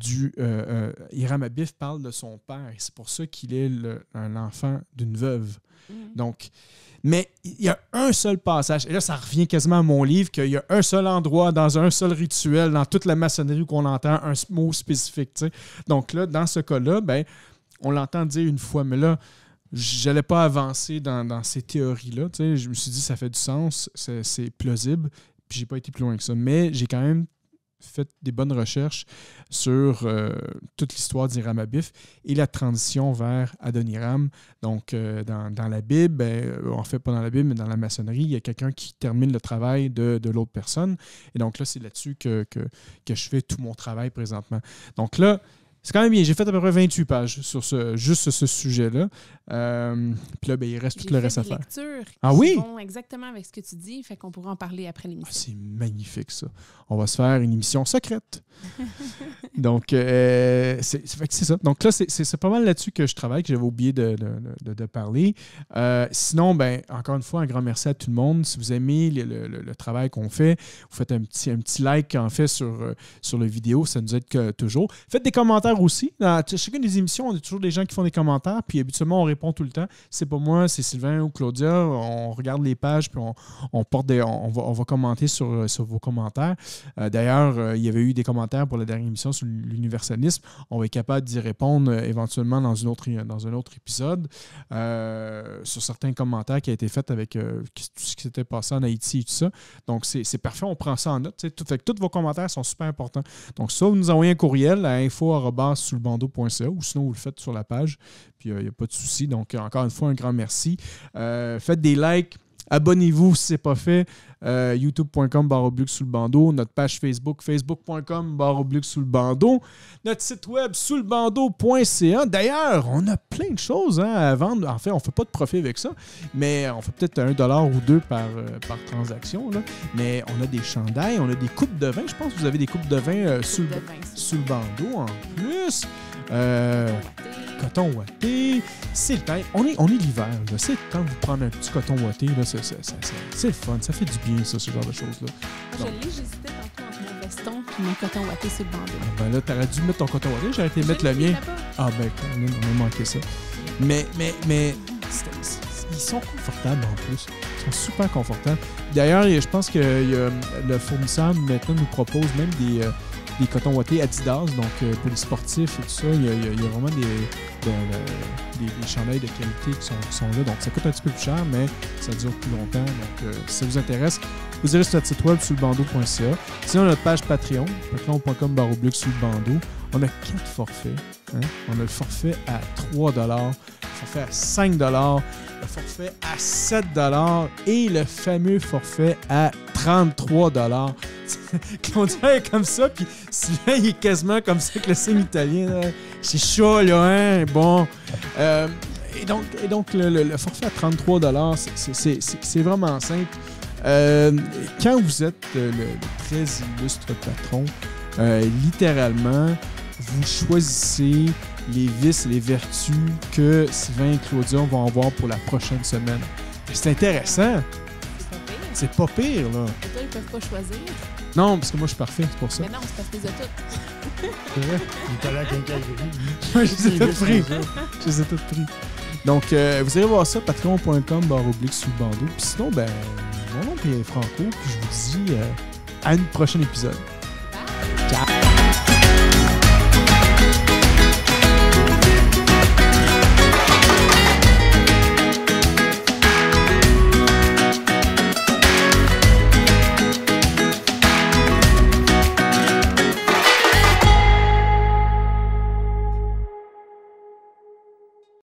Hiram Abith parle de son père. Et c'est pour ça qu'il est l'enfant d'une veuve. Donc, mais il y a un seul passage. Et là, ça revient quasiment à mon livre, qu'il y a un seul endroit, dans un seul rituel, dans toute la maçonnerie où on entend un mot spécifique. T'sais. Donc là, dans ce cas-là, on l'entend dire une fois. Mais là, je n'allais pas avancer dans ces théories-là. Je me suis dit, ça fait du sens, c'est plausible. Puis j'ai pas été plus loin que ça. Mais j'ai quand même fait des bonnes recherches sur toute l'histoire d'Hiram Abith et la transition vers Adoniram. Donc, dans la Bible, en fait, pas dans la Bible, mais dans la maçonnerie, il y a quelqu'un qui termine le travail de l'autre personne. Et donc là, c'est là-dessus que je fais tout mon travail présentement. Donc là, c'est quand même bien. J'ai fait à peu près 28 pages sur juste ce sujet-là. Puis là, il reste tout le reste à faire. Qui vont exactement avec ce que tu dis, fait qu'on pourra en parler après l'émission. C'est magnifique, ça. On va se faire une émission secrète. Donc, c'est ça. Donc là, c'est pas mal là-dessus que je travaille, que j'avais oublié de parler. Sinon, encore une fois, un grand merci à tout le monde. Si vous aimez le travail qu'on fait, vous faites un petit like, en fait, sur la vidéo. Ça nous aide toujours. Faites des commentaires aussi. Dans chacune des émissions, on a toujours des gens qui font des commentaires, puis habituellement, on répond tout le temps. C'est pas moi, c'est Sylvain ou Claudia. On regarde les pages, puis on va commenter sur vos commentaires. D'ailleurs, il y avait eu des commentaires pour la dernière émission sur l'universalisme. On va être capable d'y répondre éventuellement dans un autre épisode sur certains commentaires qui ont été faits avec tout ce qui s'était passé en Haïti et tout ça. Donc, c'est parfait. On prend ça en note. Fait que tous vos commentaires sont super importants. Donc, ça, vous nous envoyez un courriel à info@soulbando.ca ou sinon, vous le faites sur la page. Puis, il n'y a pas de souci. Donc, encore une fois, un grand merci. Faites des likes. Abonnez-vous si ce n'est pas fait. youtube.com/soulbando. Notre page Facebook, facebook.com/soulbando. Notre site web, soulbando.ca. D'ailleurs, on a plein de choses à vendre. En fait, on ne fait pas de profit avec ça, mais on fait peut-être $1 ou 2 par transaction. Là. Mais on a des chandails, on a des coupes de vin. Je pense que vous avez des coupes de vin Soulbando en plus. Coton ouaté. C'est le temps. On est l'hiver. Là. C'est le temps de vous prendre un petit coton ouaté. Là. C'est le fun. Ça fait du bien, ça, ce genre de choses-là. J'hésitais tantôt entre mon veston et mon coton ouaté sur le bandeau. Là, t'aurais dû mettre ton coton ouaté. J'aurais été mettre le mien. Ah, on a manqué ça. Mais ils sont confortables en plus. Ils sont super confortables. D'ailleurs, je pense que le fournisseur maintenant nous propose même des cotons ouatés Adidas, donc pour les sportifs et tout ça, il y a vraiment des chandails de qualité qui sont là. Donc, ça coûte un petit peu plus cher, mais ça dure plus longtemps. Donc, si ça vous intéresse, vous irez sur notre site web soulbando.ca. Sinon, notre page Patreon, patreon.com/soulbando. On a 4 forfaits. Hein? On a le forfait à $3, le forfait à $5, le forfait à $7 et le fameux forfait à $33. Claudia est comme ça, puis Sylvain, il est quasiment comme ça avec le signe italien. Là. C'est chaud, là, hein? Bon. Et donc le forfait à $33, c'est vraiment simple. Quand vous êtes le très illustre patron, littéralement, vous choisissez les vices et les vertus que Sylvain et Claudia vont avoir pour la prochaine semaine. C'est intéressant. C'est pas pire, là. Et toi, ils peuvent pas choisir? Non, parce que moi, je suis parfait, c'est pour ça. Mais non, c'est parce que les as toutes. C'est vrai? Il est allé à quincaillerie. Je les ai toutes pris. Je les ai toutes pris. Donc, vous irez voir ça, patreon.com/soulbando. Puis sinon, mon nom est Franco, puis je vous dis à un prochain épisode. Bye! Ciao!